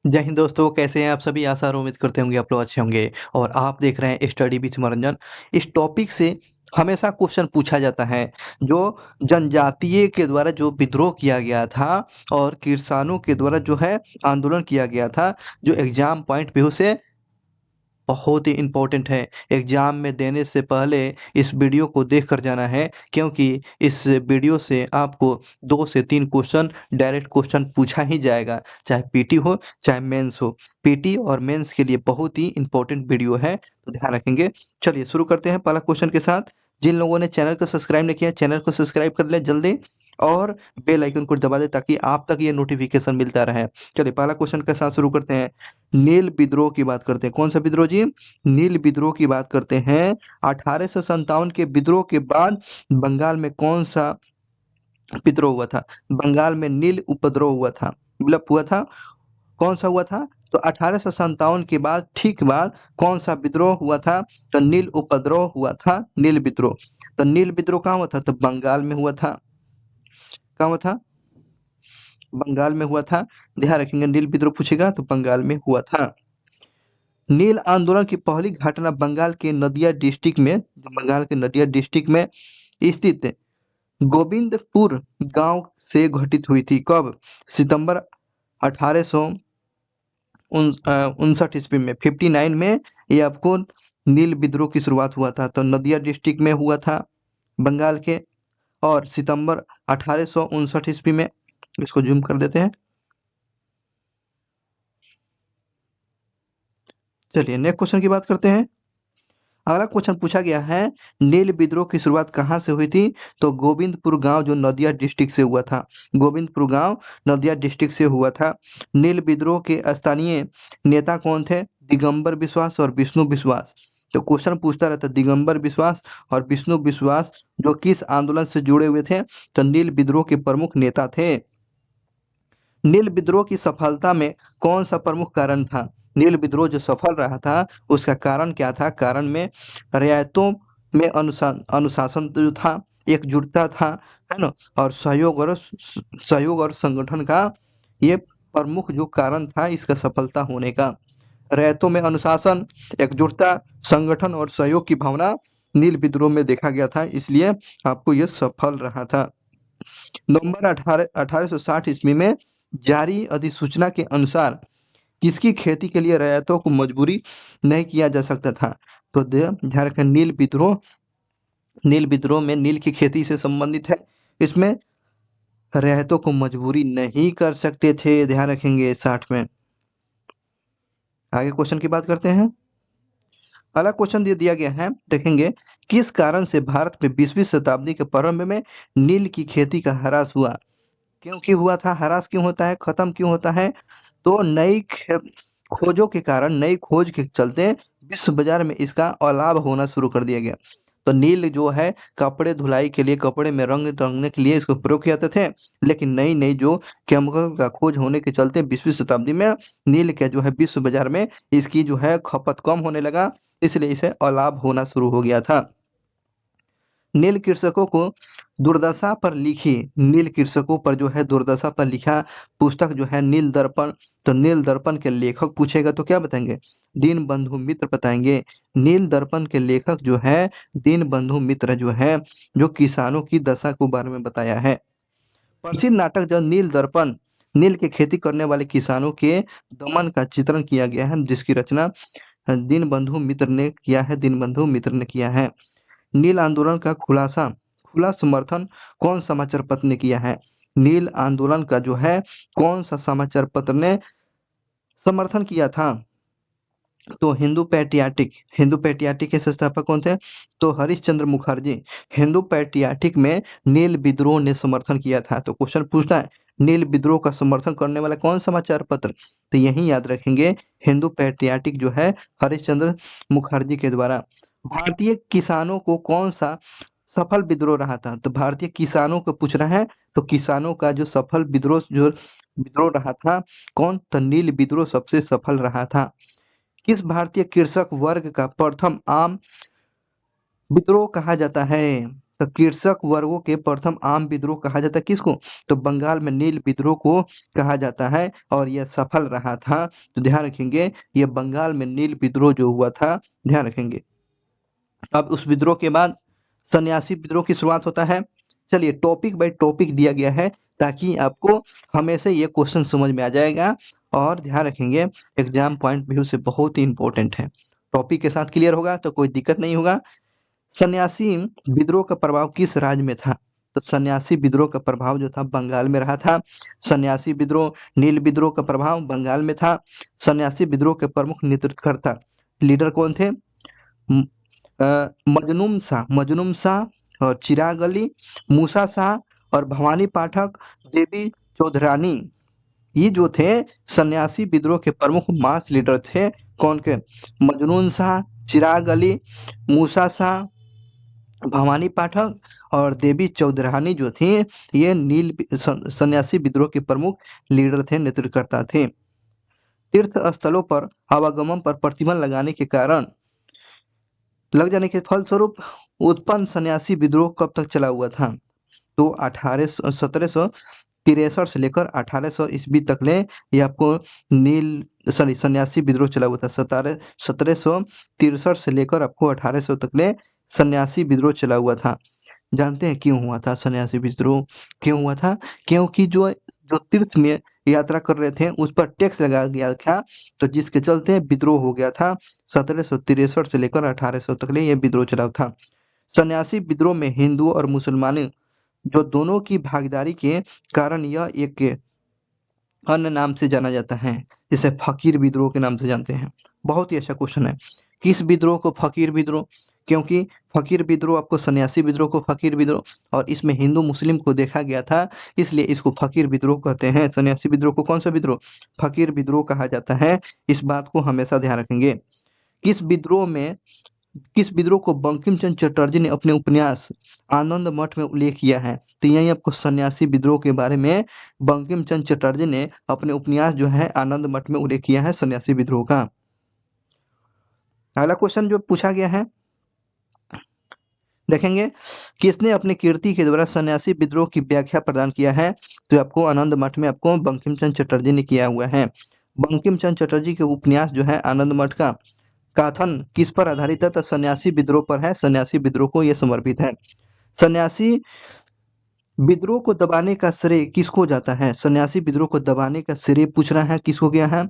जय हिंद दोस्तों, कैसे हैं आप सभी? आशा और उम्मीद करते होंगे आप लोग अच्छे होंगे और आप देख रहे हैं स्टडी विथ मनोरंजन। इस टॉपिक से हमेशा क्वेश्चन पूछा जाता है, जो जनजातीय के द्वारा जो विद्रोह किया गया था और किसानों के द्वारा जो है आंदोलन किया गया था, जो एग्जाम पॉइंट व्यू से बहुत ही इम्पोर्टेंट है। एग्ज़ाम में देने से पहले इस वीडियो को देख कर जाना है, क्योंकि इस वीडियो से आपको 2 से 3 क्वेश्चन डायरेक्ट क्वेश्चन पूछा ही जाएगा, चाहे पीटी हो, चाहे मेंस हो। पीटी और मेंस के लिए बहुत ही इम्पोर्टेंट वीडियो है, तो ध्यान रखेंगे। चलिए शुरू करते हैं पहला क्वेश्चन के साथ। जिन लोगों ने चैनल को सब्सक्राइब नहीं किया, चैनल को सब्सक्राइब कर लें जल्दी और बेल आइकन को दबा दें ताकि आप तक ये नोटिफ़िकेशन मिलता रहे। चलिए पहला क्वेश्चन के साथ शुरू करते हैं। नील विद्रोह की बात करते हैं। कौन सा विद्रोह जी? नील विद्रोह की बात करते हैं। 1857 के विद्रोह के बाद बंगाल में कौन-सा विद्रोह हुआ था? बंगाल में नील उपद्रव हुआ था, विप्लव हुआ था। कौन-सा हुआ था? तो 1857 के बाद ठीक बाद कौन-सा विद्रोह हुआ था? तो नील उपद्रव हुआ था, नील विद्रोह। तो नील विद्रोह कहाँ हुआ था? तो बंगाल में हुआ था। कहाँ हुआ था? बंगाल में हुआ था। ध्यान रखेंगे, नील विद्रोह पूछेगा तो बंगाल में हुआ था। नील आंदोलन की पहली घटना बंगाल के नदिया डिस्ट्रिक्ट में, बंगाल के नदिया डिस्ट्रिक्ट में स्थित गोविंदपुर गांव से घटित हुई थी। कब? सितंबर 1859 ईस्वी में, 59 में ये आपको नील विद्रोह की शुरुआत हुआ था। तो नदिया डिस्ट्रिक्ट में हुआ था बंगाल के, और सितंबर 1859 ईस्वी में। इसको जूम कर देते हैं। चलिए नेक्स्ट क्वेश्चन की बात करते हैं। अगला क्वेश्चन पूछा गया है, नील विद्रोह की शुरुआत कहाँ से हुई थी? तो गोविंदपुर गांव जो नदिया डिस्ट्रिक्ट से हुआ था। गोविंदपुर गांव नदिया डिस्ट्रिक्ट से हुआ था। नील विद्रोह के स्थानीय नेता कौन थे? दिगंबर बिश्वास और विष्णु बिश्वास। तो क्वेश्चन पूछता रहता है, दिगंबर बिश्वास और विष्णु बिश्वास जो किस आंदोलन से जुड़े हुए थे? तो नील विद्रोह के प्रमुख नेता थे। नील विद्रोह की सफलता में कौन सा प्रमुख कारण था? नील विद्रोह जो सफल रहा था उसका कारण क्या था? कारण में रियायतों में अनुशासन जो था, एकजुटता था, है ना? और सहयोग और संगठन का ये प्रमुख जो कारण था इसका सफलता होने का। रियायतों में अनुशासन, एकजुटता, संगठन और सहयोग की भावना नील विद्रोह में देखा गया था, इसलिए आपको ये सफल रहा था। नवंबर 1860 ईस्वी में जारी अधिसूचना के अनुसार किसकी खेती के लिए रैयतों को मजबूरी नहीं किया जा सकता था? तो झारखंड नील विद्रोह में नील की खेती से संबंधित है। इसमें रैयतों को मजबूरी नहीं कर सकते थे, ध्यान रखेंगे 60 में। आगे क्वेश्चन की बात करते हैं। अगला क्वेश्चन दिया गया है, देखेंगे किस कारण से भारत में 20वीं शताब्दी के प्रारंभ में नील की खेती का ह्रास हुआ? क्योंकि हुआ था, ह्रास क्यों होता है, खत्म क्यों होता है? तो खोजों के कारण, नई खोज के चलते विश्व बाजार में इसका अलाव होना शुरू कर दिया गया। तो नील जो है कपड़े धुलाई के लिए, कपड़े में रंग रंगने के लिए इसको प्रयोग किए जाते थे, लेकिन नई नई जो केमिकल का खोज होने के चलते 20वीं शताब्दी में नील के जो है विश्व बाजार में इसकी जो है खपत कम होने लगा, इसलिए इसे अलाव होना शुरू हो गया था। नील कृषकों को दुर्दशा पर लिखी, नील कृषकों पर जो है दुर्दशा पर लिखा पुस्तक जो है नील दर्पण। तो नील दर्पण के लेखक पूछेगा तो क्या बताएंगे? दीनबंधु मित्र बताएंगे। नील दर्पण के लेखक जो है दीनबंधु मित्र जो है, जो किसानों की दशा के बारे में बताया है। प्रसिद्ध नाटक जो नील दर्पण, नील की खेती करने वाले किसानों के दमन का चित्रण किया गया है, जिसकी रचना दीनबंधु मित्र ने किया है। नील आंदोलन का खुला समर्थन कौन समाचार पत्र ने किया है? नील आंदोलन का जो है कौन सा समाचार पत्र ने समर्थन किया था? तो हिंदू पैट्रियाटिक के संस्थापक कौन थे? तो हरिश्चंद्र मुखर्जी। हिंदू पैट्रियाटिक में नील विद्रोह ने समर्थन किया था। तो क्वेश्चन पूछता है, नील विद्रोह का समर्थन करने वाला कौन समाचार पत्र? तो यही याद रखेंगे, हिंदू पैट्रियाटिक जो है हरिश्चंद्र मुखर्जी के द्वारा। भारतीय किसानों को कौन सा सफल विद्रोह रहा था? तो भारतीय किसानों को पूछ रहा है, तो किसानों का जो सफल विद्रोह रहा था कौन? तो नील विद्रोह सबसे सफल रहा था। किस भारतीय कृषक वर्ग का प्रथम आम विद्रोह कहा जाता है? तो कृषक वर्गों के प्रथम आम विद्रोह कहा जाता है किसको? तो बंगाल में नील विद्रोह को कहा जाता है और यह सफल रहा था। तो ध्यान रखेंगे, ये बंगाल में नील विद्रोह जो हुआ था, ध्यान रखेंगे। अब उस विद्रोह के बाद सन्यासी विद्रोह की शुरुआत होता है। चलिए टॉपिक बाय टॉपिक दिया गया है ताकि आपको हमेशा ये क्वेश्चन समझ में आ जाएगा और ध्यान रखेंगे एग्जाम पॉइंट व्यू से बहुत ही इंपॉर्टेंट है। टॉपिक के साथ क्लियर होगा तो कोई दिक्कत नहीं होगा। सन्यासी विद्रोह का प्रभाव किस राज्य में था? तो सन्यासी विद्रोह का प्रभाव जो था बंगाल में रहा था। सन्यासी विद्रोह, नील विद्रोह का प्रभाव बंगाल में था। सन्यासी विद्रोह के प्रमुख नेतृत्वकर्ता लीडर कौन थे? म- मजनूम शाह और चिराग अली, मूसा शाह और भवानी पाठक, देवी चौधरानी, ये जो थे सन्यासी विद्रोह के प्रमुख मास लीडर थे। कौन के? मजनून शाह, चिराग अली, मूसा शाह, भवानी पाठक और देवी चौधरानी जो थी, ये सन्यासी विद्रोह के प्रमुख लीडर थे, नेतृत्वकर्ता थे। तीर्थ स्थलों पर आवागमन पर प्रतिबंध लग जाने के फलस्वरूप उत्पन्न सन्यासी विद्रोह कब तक चला हुआ था? तो 1763 से लेकर 1800 ईस्वी तक ले ये आपको सन्यासी विद्रोह चला हुआ था। 1763 से लेकर आपको 1800 तक ले सन्यासी विद्रोह चला हुआ था। जानते हैं क्यों हुआ था सन्यासी विद्रोह? क्यों हुआ था? क्योंकि जो जो तीर्थ में यात्रा कर रहे थे उस पर टैक्स लगाया गया था, तो जिसके चलते विद्रोह हो गया था। 1763 से लेकर 1800 तक ले ये विद्रोह चला था। सन्यासी विद्रोह में हिंदू और मुसलमान जो दोनों की भागीदारी के कारण यह एक अन्य नाम से जाना जाता है, जिसे फकीर विद्रोह के नाम से जानते हैं। बहुत ही अच्छा क्वेश्चन है। किस विद्रोह को फकीर विद्रोह? क्योंकि फकीर विद्रोह आपको सन्यासी विद्रोह को फकीर विद्रोह और इसमें हिंदू मुस्लिम को देखा गया था, इसलिए इसको फकीर विद्रोह कहते हैं। सन्यासी विद्रोह को कौन सा विद्रोह? फकीर विद्रोह कहा जाता है। इस बात को हमेशा ध्यान रखेंगे। किस विद्रोह में किस विद्रोह को बंकिम चंद्र चटर्जी ने अपने उपन्यास आनंद मठ में उल्लेख किया है? तो यही आपको सन्यासी विद्रोह के बारे में बंकिम चंद्र चटर्जी ने अपने उपन्यास जो है आनंद मठ में उल्लेख किया है सन्यासी विद्रोह का। अगला क्वेश्चन जो पूछा गया है देखेंगे, किसने अपनी कीर्ति के द्वारा सन्यासी विद्रोह की व्याख्या प्रदान किया है? तो आपको आनंद मठ में आपको बंकिम चंद्र चटर्जी ने किया हुआ है। बंकिम चंद्र चटर्जी के उपन्यास जो है आनंद मठ का कथन किस पर आधारित है? तो सन्यासी विद्रोह पर है। सन्यासी विद्रोह को यह समर्पित है। सन्यासी विद्रोह को दबाने का श्रेय किसको जाता है? सन्यासी विद्रोह को दबाने का श्रेय पूछ रहा है, किसको गया है?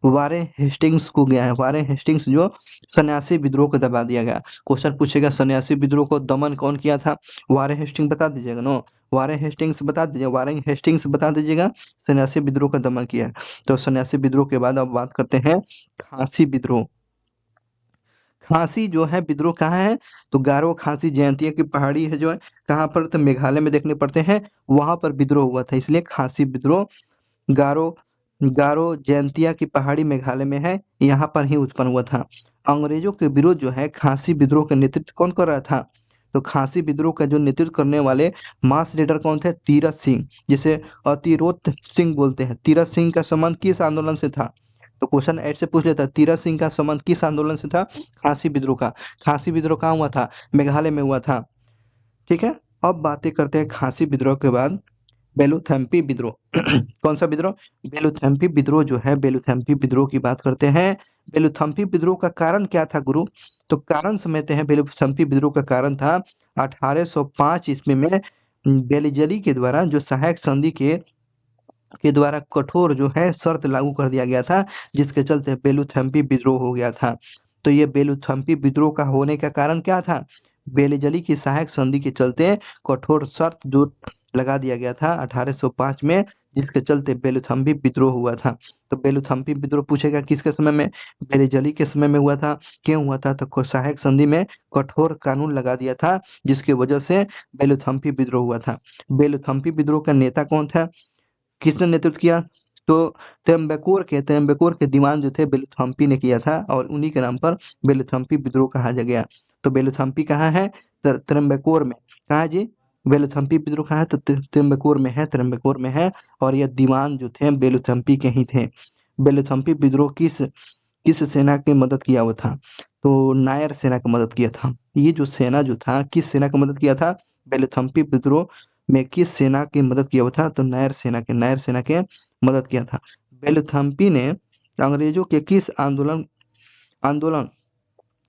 वारेन हेस्टिंग्स को गया है। वारेन हेस्टिंग्स जो सन्यासी विद्रोह को दबा दिया गया। क्वेश्चन पूछेगा सन्यासी विद्रोह को दमन कौन किया था? वारेन हेस्टिंग्स बता दीजिएगा। नो, वारेन हेस्टिंग्स बता दीजिए। वारेन हेस्टिंग्स बता दीजिएगा सन्यासी विद्रोह का दमन किया है। तो सन्यासी विद्रोह के बाद अब बात करते हैं खासी विद्रोह। खासी जो है विद्रोह कहाँ है? तो गारो खासी जयंतिया की पहाड़ी है जो है कहाँ पर? तो मेघालय में देखने पड़ते हैं, वहां पर विद्रोह हुआ था, इसलिए खासी विद्रोह गारो गारो जयंतिया की पहाड़ी मेघालय में है, यहाँ पर ही उत्पन्न हुआ था। अंग्रेजों के विरुद्ध जो है खासी विद्रोह का नेतृत्व कौन कर रहा था? तो खासी विद्रोह का जो नेतृत्व करने वाले मास लीडर कौन थे? तीरथ सिंह, जिसे अतिरोत सिंह बोलते हैं। तीरथ सिंह का संबंध किस आंदोलन से था? तो क्वेश्चन ऐड से पूछ लेता है, तीरथ सिंह का संबंध किस आंदोलन से था? खासी विद्रोह का। खासी विद्रोह कहाँ हुआ था? मेघालय में हुआ था। ठीक है, अब बातें करते हैं खासी विद्रोह के बाद बेलुथेम्पी विद्रोह। कौन सा विद्रोह? बेलुथेम्पी विद्रोह जो है, बेलुथेम्पी विद्रोह की बात करते हैं। बेलुथेम्पी विद्रोह का कारण क्या था गुरु? तो कारण समझते हैं। बेलुथेम्पी विद्रोह का कारण था 1805 ईस्वी में बेलिजली के द्वारा जो सहायक संधि के द्वारा कठोर जो है शर्त लागू कर दिया गया था, जिसके चलते बेलुथेम्पी विद्रोह हो गया था। तो ये बेलुथेम्पी विद्रोह का होने का कारण क्या था? बेलिजली की सहायक संधि के चलते कठोर शर्त जो लगा दिया गया था 1805 में, जिसके चलते बेलुथेम्पी विद्रोह हुआ था। तो बेलुथेम्पी विद्रोह पूछेगा किसके समय में? बेलिजली के समय में हुआ था। क्यों हुआ था? तो सहायक संधि में कठोर कानून लगा दिया था, जिसकी वजह से बेलुथेम्पी विद्रोह हुआ था। बेलुथेम्पी विद्रोह का नेता कौन था? किसने नेतृत्व किया? तो त्र्यंबकोर के दीवान जो थे बेलुथम्पी ने किया था और उन्हीं के नाम पर बेलुथम्पी विद्रोह कहा जा गया। तो बेलुथम्पी कहाँ है? त्र्यंबकोर में। कहाँ है जी? बेलुथम्पी विद्रोह कहाँ है? तो त्र्यंबकोर में है, त्र्यंबकोर में है। और यह दीवान जो थे बेलुथम्पी के ही थे। बेलुथम्पी विद्रोह किस सेना की मदद किया हुआ था? तो नायर सेना की मदद किया था। ये जो सेना जो था किस सेना की मदद किया था? बेलथम्पी विद्रोह में किस सेना की मदद किया हुआ था? तो नायर सेना के मदद किया था। बेलथम्पी ने अंग्रेजों के किस आंदोलन आंदोलन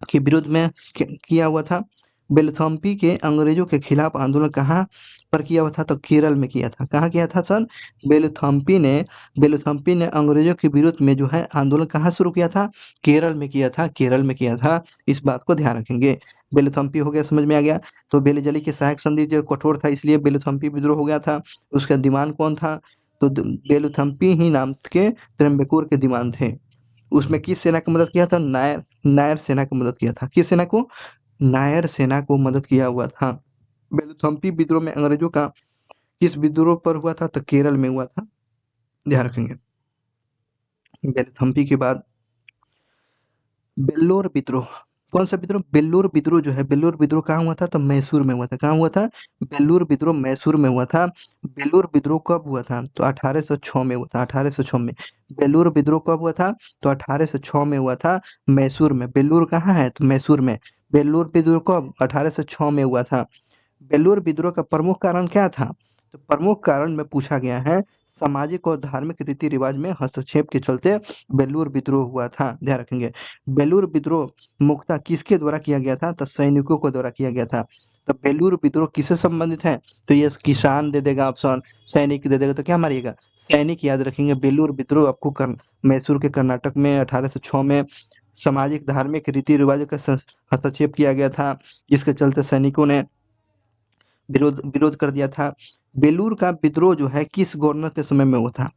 के विरोध में किया हुआ था? बेलथम्पी के अंग्रेजों के खिलाफ आंदोलन कहाँ पर किया हुआ था? तो केरल में किया था। कहाँ किया था सर? बेलथम्पी ने बेलथम्पी ने अंग्रेजों के विरोध में जो है आंदोलन कहाँ शुरू किया था? केरल में किया था, केरल में किया था। इस बात को ध्यान रखेंगे। बेलथम्पी हो गया, समझ में आ गया। तो बेलजली की सहायक संधि जो कठोर था इसलिए बेलथम्पी विद्रोह हो गया था। उसका दीवान कौन था? तो बेलथम्पी ही नाम के त्रिम्बकूर के दीवान थे। उसमें किस सेना की मदद किया था? नायर नायर सेना की मदद किया था। किस सेना को? नायर सेना को मदद किया हुआ था। बेलथम्पी विद्रोह में अंग्रेजों का किस विद्रोह पर हुआ था? तो केरल में हुआ था। ध्यान रखेंगे। बेलथम्पी के बाद बेल्लोर विद्रोह। कौन सा विद्रोह? बेल्लोर विद्रोह जो है, बेल्लोर विद्रोह कहाँ हुआ था? तो मैसूर में हुआ था। कहाँ हुआ था? बेल्लोर विद्रोह मैसूर में हुआ था। बेल्लोर विद्रोह कब हुआ था? तो 1806 में हुआ था। 1806 में। बेल्लोर विद्रोह कब हुआ था? तो 1806 में हुआ था, मैसूर में। बेल्लोर कहाँ है? तो मैसूर में। बेल्लोर विद्रोह कब? 1806 में हुआ था। बेल्लूर विद्रोह का प्रमुख कारण क्या था? तो प्रमुख कारण में पूछा गया है, सामाजिक और धार्मिक रीति रिवाज में हस्तक्षेप के चलते बेल्लूर विद्रोह हुआ था। ध्यान रखेंगे। बेल्लूर विद्रोह मुख्यतः किसके द्वारा किया गया था? तो सैनिकों को द्वारा किया गया था। तो बेल्लूर विद्रोह किससे संबंधित है? तो ये किसान दे देगा ऑप्शन, सैनिक दे देगा, तो क्या मारिएगा? सैनिक याद रखेंगे। बेल्लूर विद्रोह आपको मैसूर के कर्नाटक में 1806 में सामाजिक धार्मिक रीति रिवाजों का हस्तक्षेप किया गया था, जिसके चलते सैनिकों ने विरोध विरोध कर दिया था। बेलूर का विद्रोह जो है किस गवर्नर के समय में हुआ था?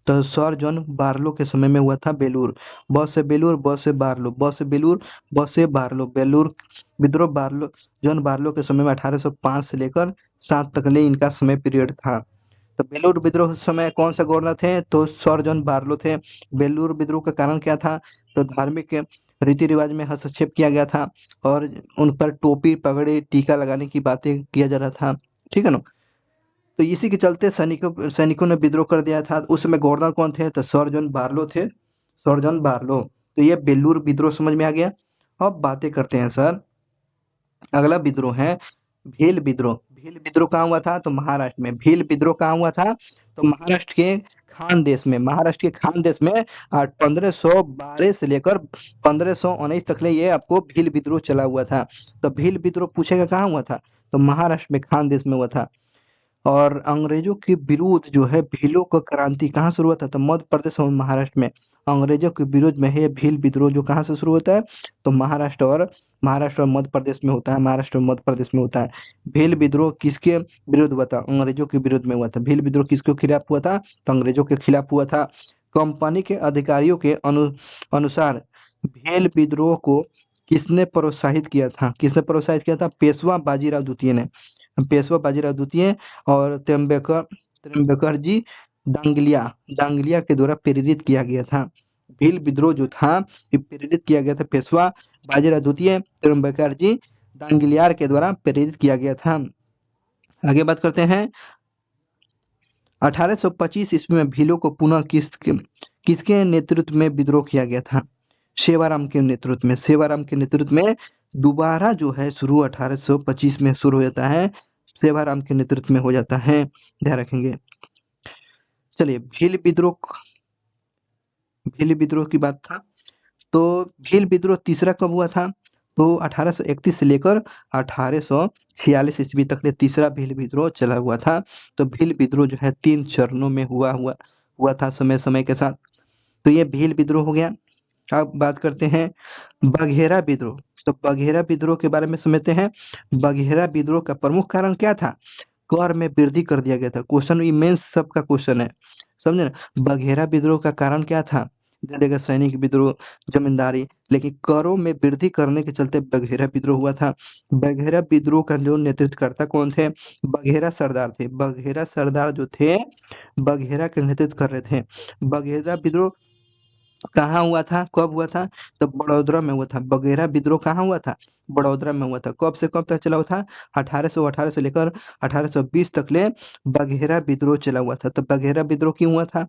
तो सर जॉन बार्लो के समय में हुआ था बेलूर। ब से बेलूर, ब से बार्लो, ब से बेलूर, ब से बार्लो। बेलूर विद्रोह बार्लो जॉन बार्लो के समय में 1805 से लेकर 7 तक ले इनका समय पीरियड था। तो बेलूर विद्रोह के समय कौन सा गवर्नर थे? तो सर जॉन बार्लो थे। बेलूर विद्रोह का कारण क्या था? तो धार्मिक रीति रिवाज में हस्तक्षेप किया गया था और उन पर टोपी पगड़ी टीका लगाने की बातें किया जा रहा था। ठीक है ना? तो इसी के चलते सैनिकों सैनिकों ने विद्रोह कर दिया था। उस समय गवर्नर कौन थे? तो सर जॉन बार्लो थे। Sir John Barlow. तो ये बेलूर विद्रोह समझ में आ गया। अब बातें करते हैं सर, अगला विद्रोह है भील विद्रोह। भील विद्रोह कहाँ हुआ था? तो महाराष्ट्र में। भील विद्रोह कहाँ हुआ था? तो महाराष्ट्र के खानदेश में। महाराष्ट्र के खानदेश में 1512 से लेकर 1519 तक ले ये आपको भील विद्रोह चला हुआ था। तो भील विद्रोह पूछेगा कहाँ हुआ था? तो महाराष्ट्र में, खानदेश में हुआ था। और अंग्रेजों के विरोध जो है, भीलों का क्रांति कहाँ शुरू हुआ था? तो मध्य प्रदेश और महाराष्ट्र में। अंग्रेजों के विरोध में है भील विद्रोह, जो कहाँ से शुरू होता है? तो महाराष्ट्र और मध्य प्रदेश में होता है। महाराष्ट्र और मध्य प्रदेश में होता है। भील विद्रोह किसके विरुद्ध हुआ था? अंग्रेजों के विरोध में हुआ था। भील विद्रोह किसके खिलाफ हुआ था? तो अंग्रेजों के खिलाफ हुआ था। कंपनी के अधिकारियों के अनुसार भील विद्रोह को किसने प्रोत्साहित किया था? किसने प्रोत्साहित किया था? पेशवा बाजीराव द्वितीय ने। पेशवा बाजीराव द्वितीय और त्र्यंबकर जी डांगलिया डांगलिया के द्वारा प्रेरित किया गया था। भील विद्रोह जो था ये प्रेरित किया गया था पेशवा बाजीराव द्वितीय, त्र्यंबकर जी डांगलियार के द्वारा प्रेरित किया गया था। आगे बात करते हैं। 1825 ईस्वी में भीलों को पुनः किसके नेतृत्व में विद्रोह किया गया था? सेवाराम के नेतृत्व में। सेवाराम के नेतृत्व में दोबारा जो है शुरू 1825 में शुरू हो जाता है। सेवाराम के नेतृत्व में हो जाता है। ध्यान रखेंगे। चलिए, भील विद्रोह की बात था। तो भील विद्रोह तीसरा कब हुआ था? तो 1831 से लेकर 1846 ईस्वी तक ले तीसरा भील विद्रोह चला हुआ था। तो भील विद्रोह जो है 3 चरणों में हुआ था समय समय के साथ। तो ये भील विद्रोह हो गया। अब बात करते हैं बघेरा विद्रोह। तो बघेरा विद्रोह के बारे में समझते हैं। बघेरा विद्रोह का प्रमुख कारण क्या था? कर में वृद्धि कर दिया गया था। क्वेश्चन इमेंस सबका क्वेश्चन है, समझे ना? बघेरा विद्रोह का कारण क्या था? दे देगा सैनिक विद्रोह, जमींदारी, लेकिन करों में वृद्धि करने के चलते बघेरा विद्रोह हुआ था। बघेरा विद्रोह का जो नेतृत्वकर्ता कौन थे? बघेरा सरदार थे। बघेरा सरदार जो थे बघेरा के नेतृत्व कर रहे थे। बघेरा विद्रोह कहाँ हुआ था? कब हुआ था? तो बड़ौदा में हुआ था। बघेरा विद्रोह कहाँ हुआ था? बड़ौदा में हुआ था। कब से कब तक चला हुआ था? 1818 से लेकर 1820 तक ले बघेरा विद्रोह चला हुआ था। तो बघेरा विद्रोह क्यों हुआ था?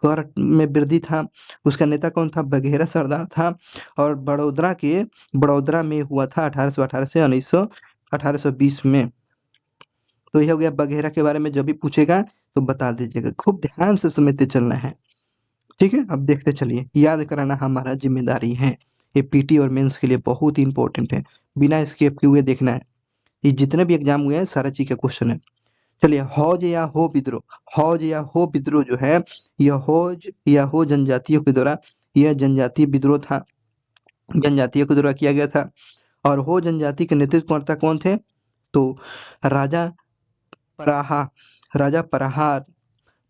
कर में वृद्धि था, उसका नेता कौन था? बघेरा सरदार था। और बड़ौदरा में हुआ था 1818 से 1820 में। तो ये हो गया बघेरा के बारे में, जब भी पूछेगा तो बता दीजिएगा, खूब ध्यान से समझते चलना है। ठीक है, अब देखते चलिए, याद कराना हमारा जिम्मेदारी है। ये पीटी और मेंस के लिए बहुत ही इंपॉर्टेंट है, बिना स्किप किए हुए देखना है। ये जितने भी एग्जाम हुए हैं सारा चीज का क्वेश्चन है। चलिए, हौज या हो विद्रोह, हौज या हो विद्रोह जो है, यह हौज या हो जनजातियों के द्वारा, यह जनजातीय विद्रोह था, जनजातियों के द्वारा किया गया था। और हो जनजाति के नेतृत्वकर्ता कौन थे? तो राजा पराहा राजा पराहा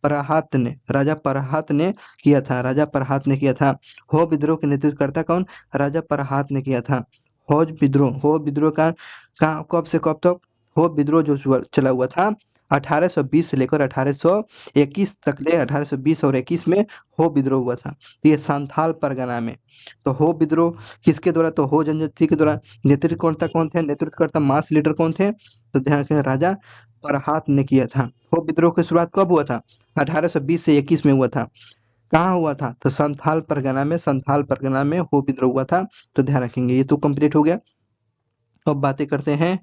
राजा परहात ने किया था, राजा परहात ने किया था। हो विद्रोह के नेतृत्वकर्ता कौन? राजा परहात ने किया था। हो विद्रोह का कब से कब तक? हो विद्रोह जो चला हुआ था 1820 से लेकर 1821 तक, 1820 और 21 में हो विद्रोह हुआ था। तो ये संथाल परगना में। तो हो विद्रोह किसके द्वारा? तो हो जनजाति के द्वारा। नेतृत्वकर्ता कौन थे? नेतृत्वकर्ता मास लीडर कौन थे? तो ध्यान रखें, राजा परहात ने किया था। हो विद्रोह की शुरुआत कब हुआ था? 1820 से 21 में हुआ था। कहाँ हुआ था? तो संथाल परगना में हो विद्रोह हुआ था। तो ध्यान रखेंगे, ये तो कंप्लीट हो गया। अब बातें करते हैं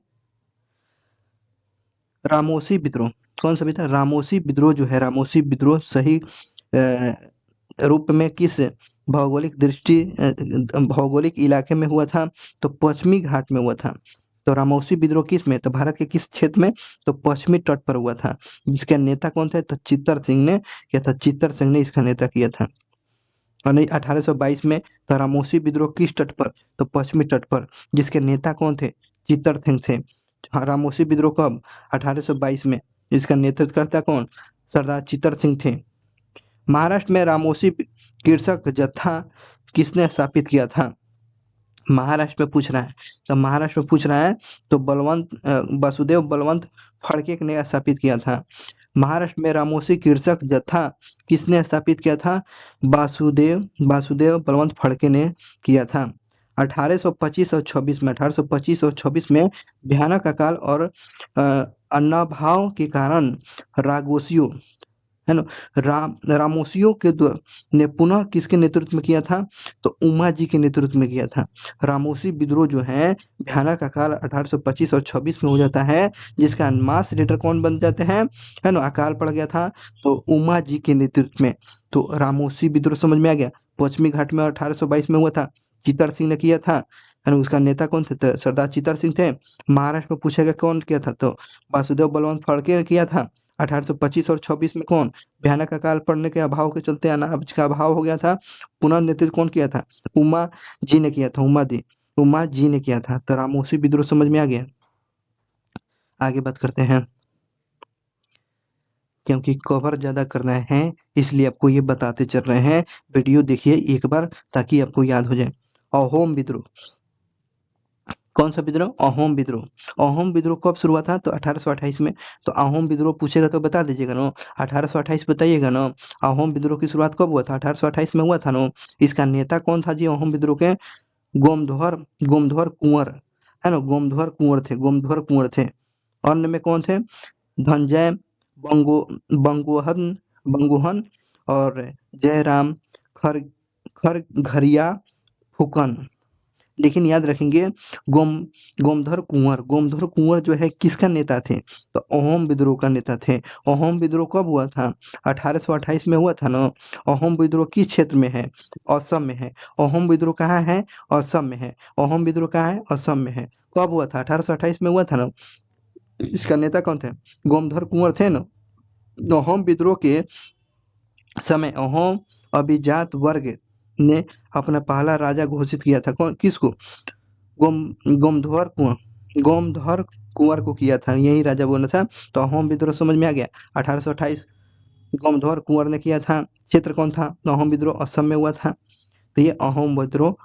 रामोसी विद्रोह। कौन सा भी था? रामोसी विद्रोह जो है, रामोसी विद्रोह सही रूप में किस भौगोलिक इलाके में हुआ था? तो पश्चिमी घाट में हुआ था। तो रामोसी विद्रोह किस में? तो भारत के किस क्षेत्र में? तो पश्चिमी तट पर हुआ था। जिसका नेता कौन थे? तो चित्तर सिंह ने किया था, चित्तर सिंह ने इसका नेता किया था। और नहीं, 1822 में। तो रामोसी विद्रोह किस तट पर? तो पश्चिमी तट पर। जिसके नेता कौन थे? चित्तर सिंह थे। हाँ, रामोसी विद्रोह कब? 1822 में। इसका नेतृत्वकर्ता कौन? सरदार चित्तर सिंह थे। महाराष्ट्र में रामोसी कृषक जत्था किसने स्थापित किया था? महाराष्ट्र में पूछ रहा है। तो महाराष्ट्र में पूछ रहा है तो वासुदेव बलवंत फड़के ने स्थापित किया था। महाराष्ट्र में रामोसी कृषक जत्था किसने स्थापित किया था? वासुदेव बलवंत फड़के ने किया था। 1825 और 26 में, 1825 और 26 में भयानक अकाल और अन्नाभाव के कारण रागोसियों, है ना, रामोसियों ने पुनः किसके नेतृत्व में किया था? तो उमा जी के नेतृत्व में किया था। रामोसी विद्रोह जो है भयानक अकाल 1825 और 26 में हो जाता है, जिसका मास लीडर कौन बन जाते हैं? है ना, अकाल पड़ गया था तो उमा जी के नेतृत्व में। तो रामोसी विद्रोह समझ में आ गया। पश्चिमी घाट में 1822 में हुआ था, चित्तर सिंह ने किया था, है ना। उसका नेता कौन थे? तो सरदार चित्तर सिंह थे। महाराष्ट्र में पूछेगा कौन किया था? तो वासुदेव बलवंत फड़के ने किया था। 1825 और 26 में कौन? भयानक अकाल पड़ने के अभाव के चलते अनाज का अभाव हो गया था। पुनः नेतृत्व कौन किया था? उमा जी ने किया था। उमा जी ने किया था। तो रामोसी विद्रोह समझ में आ गया। आगे बात करते हैं, क्योंकि कवर ज्यादा करना है इसलिए आपको ये बताते चल रहे हैं। वीडियो देखिए एक बार ताकि आपको याद हो जाए। अहोम विद्रोह। कौन सा विद्रोह? अहोम विद्रोह। अहोम विद्रोह कब शुरू हुआ था? तो 1828 में। तो अहोम विद्रोह पूछेगा तो बता दीजिएगा ना, 1828 बताइएगा ना। अहोम विद्रोह की शुरुआत कब हुआ था? 1828 में हुआ था ना। इसका नेता कौन था जी अहोम विद्रोह के? गोमधोर कुंवर, है ना, गोमधोर कुंवर थे। अन्य में कौन थे? धनंजय बंगो बंगोहन बंगोहन और जयराम खर खरघरिया फुकन। लेकिन याद रखेंगे, गोम गोमधर कुंवर जो है किसका नेता थे? तो अहोम विद्रोह का नेता थे। अहोम विद्रोह कब हुआ था? 1828 में हुआ था ना। अहोम विद्रोह किस क्षेत्र में है? असम में है। अहोम विद्रोह कहाँ है? असम में है। अहोम विद्रोह कहाँ है? असम में है। कब हुआ था? 1828 में हुआ था ना। इसका नेता कौन थे? गोमधर कुंवर थे ना। अहोम विद्रोह के समय अहोम अभिजात वर्ग ने अपना पहला राजा घोषित किया था। कौन? किसको? गोम गोमधर कुंवर को किया था, यही राजा बोला था। तो अहोम विद्रोह समझ में आ गया। 1828 गोमधर कुंवर ने किया था। क्षेत्र कौन था? तो अहोम विद्रोह असम में हुआ था। तो ये अहोम विद्रोह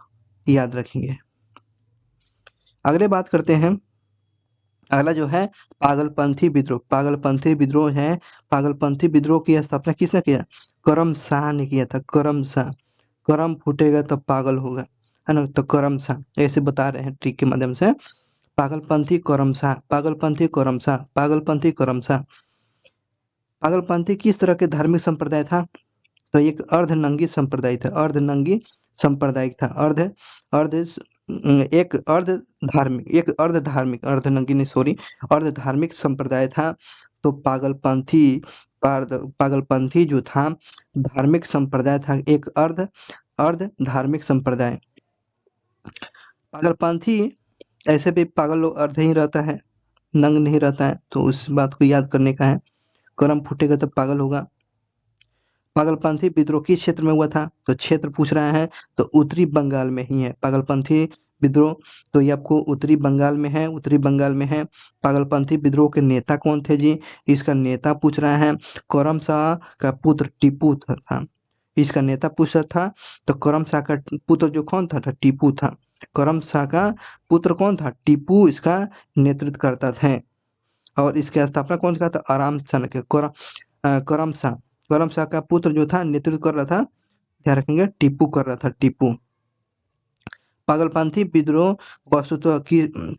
याद रखेंगे। अगले बात करते हैं, अगला जो है पागलपंथी विद्रोह है। पागलपंथी विद्रोह की स्थापना किसने किया? करम शाह ने किया था। करम फूटेगा तब पागल होगा, है ना। तो करम शाह ऐसे बता रहे हैं ट्रिक के माध्यम से। पागलपंथी करम शाह। पागलपंथी किस तरह के धार्मिक संप्रदाय था? तो एक अर्धनंगी संप्रदाय था, अर्धनंगी सांप्रदायिक था, अर्ध एक अर्धनंगी नहीं, सॉरी, अर्धधार्मिक संप्रदाय था। तो पागलपंथी जो था धार्मिक संप्रदाय था, एक अर्ध धार्मिक संप्रदाय। पागलपंथी ऐसे भी पागल लोग अर्ध ही रहता है, नंग नहीं रहता है, तो उस बात को याद करने का है। कर्म फूटेगा तब पागल होगा। पागलपंथी विद्रोह किस क्षेत्र में हुआ था? तो क्षेत्र पूछ रहा है, तो उत्तरी बंगाल में ही है पागलपंथी विद्रोह। तो ये आपको उत्तरी बंगाल में है, उत्तरी बंगाल में है। पागलपंथी विद्रोह के नेता कौन थे जी? इसका नेता पूछ रहा है, करम शाह का पुत्र टीपू था। इसका नेता पूछ रहा था, तो करम शाह का पुत्र जो कौन था? टीपू था। करम शाह का पुत्र कौन था? टीपू इसका नेतृत्व करता था। और इसकी स्थापना कौन सा था? आराम सन के करम शाह। करम शाह का पुत्र जो था नेतृत्व कर रहा था, ध्यान रखेंगे, टीपू कर रहा था, टीपू। पागलपंथी विद्रोह वस्तुतः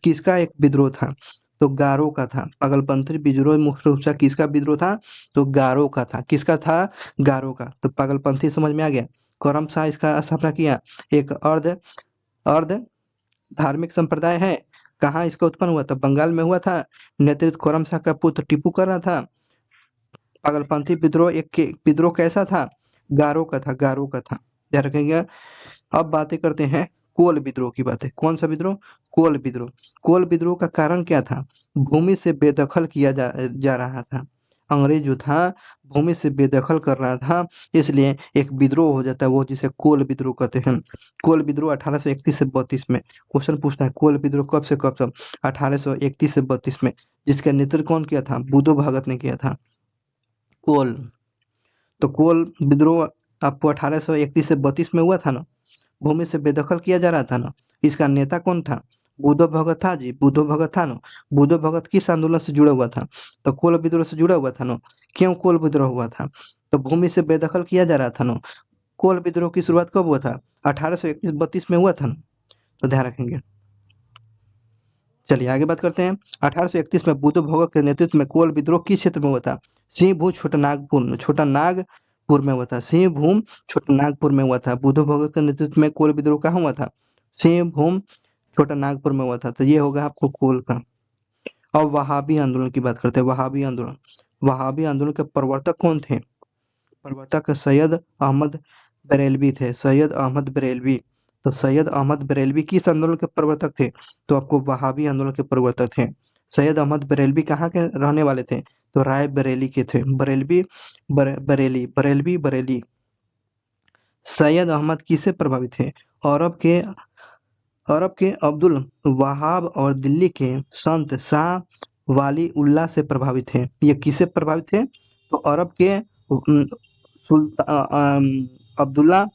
किसका एक विद्रोह था? तो गारो का था। पागलपंथी विद्रोह मुख्य रूप से किसका विद्रोह था? तो गारो का था। किसका था? गारो का। तो पागलपंथी समझ में आ गया। करम शाह इसका स्थापना किया, एक अर्ध धार्मिक संप्रदाय है। कहाँ इसका उत्पन्न हुआ था? बंगाल में हुआ था। नेतृत्व करम शाह का पुत्र टीपू कर रहा था। पागलपंथी विद्रोह कैसा था? गारो का था, गारो का था, ध्यान रखेंगे। अब बातें करते हैं कोल विद्रोह की बातें। कौन सा विद्रोह? कोल विद्रोह। कोल विद्रोह का कारण क्या था? भूमि से बेदखल किया जा रहा था। अंग्रेज जो था भूमि से बेदखल कर रहा था, इसलिए एक विद्रोह हो जाता है, वो जिसे कोल विद्रोह कहते हैं। कोल विद्रोह 1831 से 32 में। क्वेश्चन पूछता है कोल विद्रोह कब से कब तक? 1831 से 32 में। जिसका नेतृत्व कौन किया था? बुधो भगत ने किया था। कोल, तो कोल विद्रोह आपको 1831 से 32 में हुआ था ना, भूमि से बेदखल किया जा रहा था ना। इसका नेता कौन था? बुधो भगत था जी, बुधो भगत था ना। बुधो भगत किस आंदोलन से जुड़ा हुआ था? तो कोल विद्रोह से जुड़ा हुआ था ना। क्यों कोल विद्रोह हुआ था? तो भूमि से बेदखल किया जा रहा था ना। कोल विद्रोह की शुरुआत कब हुआ था? 1831-32 में हुआ था ना, तो ध्यान रखेंगे। चलिए आगे बात करते हैं। 1831 में बुधो भगत के नेतृत्व में कोल विद्रोह किस क्षेत्र में हुआ था? सिंहभूम छोटानागपुर में हुआ था। सिंहभूम छोटानागपुर में हुआ था। बुधो भगत के नेतृत्व में कोल विद्रोह कहाँ हुआ था? सिंहभूम छोटानागपुर में हुआ था। तो ये होगा आपको कोल का। अब वहाबी आंदोलन की बात करते हैं। वहाबी आंदोलन, वहाबी आंदोलन के प्रवर्तक कौन थे? प्रवर्तक सैयद अहमद बरेलवी थे, सैयद अहमद बरेलवी। तो सैयद अहमद बरेलवी किस आंदोलन के प्रवर्तक थे? तो आपको वहाबी आंदोलन के प्रवर्तक थे। सैयद अहमद बरेलवी कहाँ के रहने वाले थे? तो राय बरेली के थे। बरेली। सैयद अहमद किससे प्रभावित थे? अरब के अब्दुल वहाब और दिल्ली के संत शाह वाली उल्लाह से प्रभावित थे। ये किससे प्रभावित थे? तो अरब के अब्दुल्ला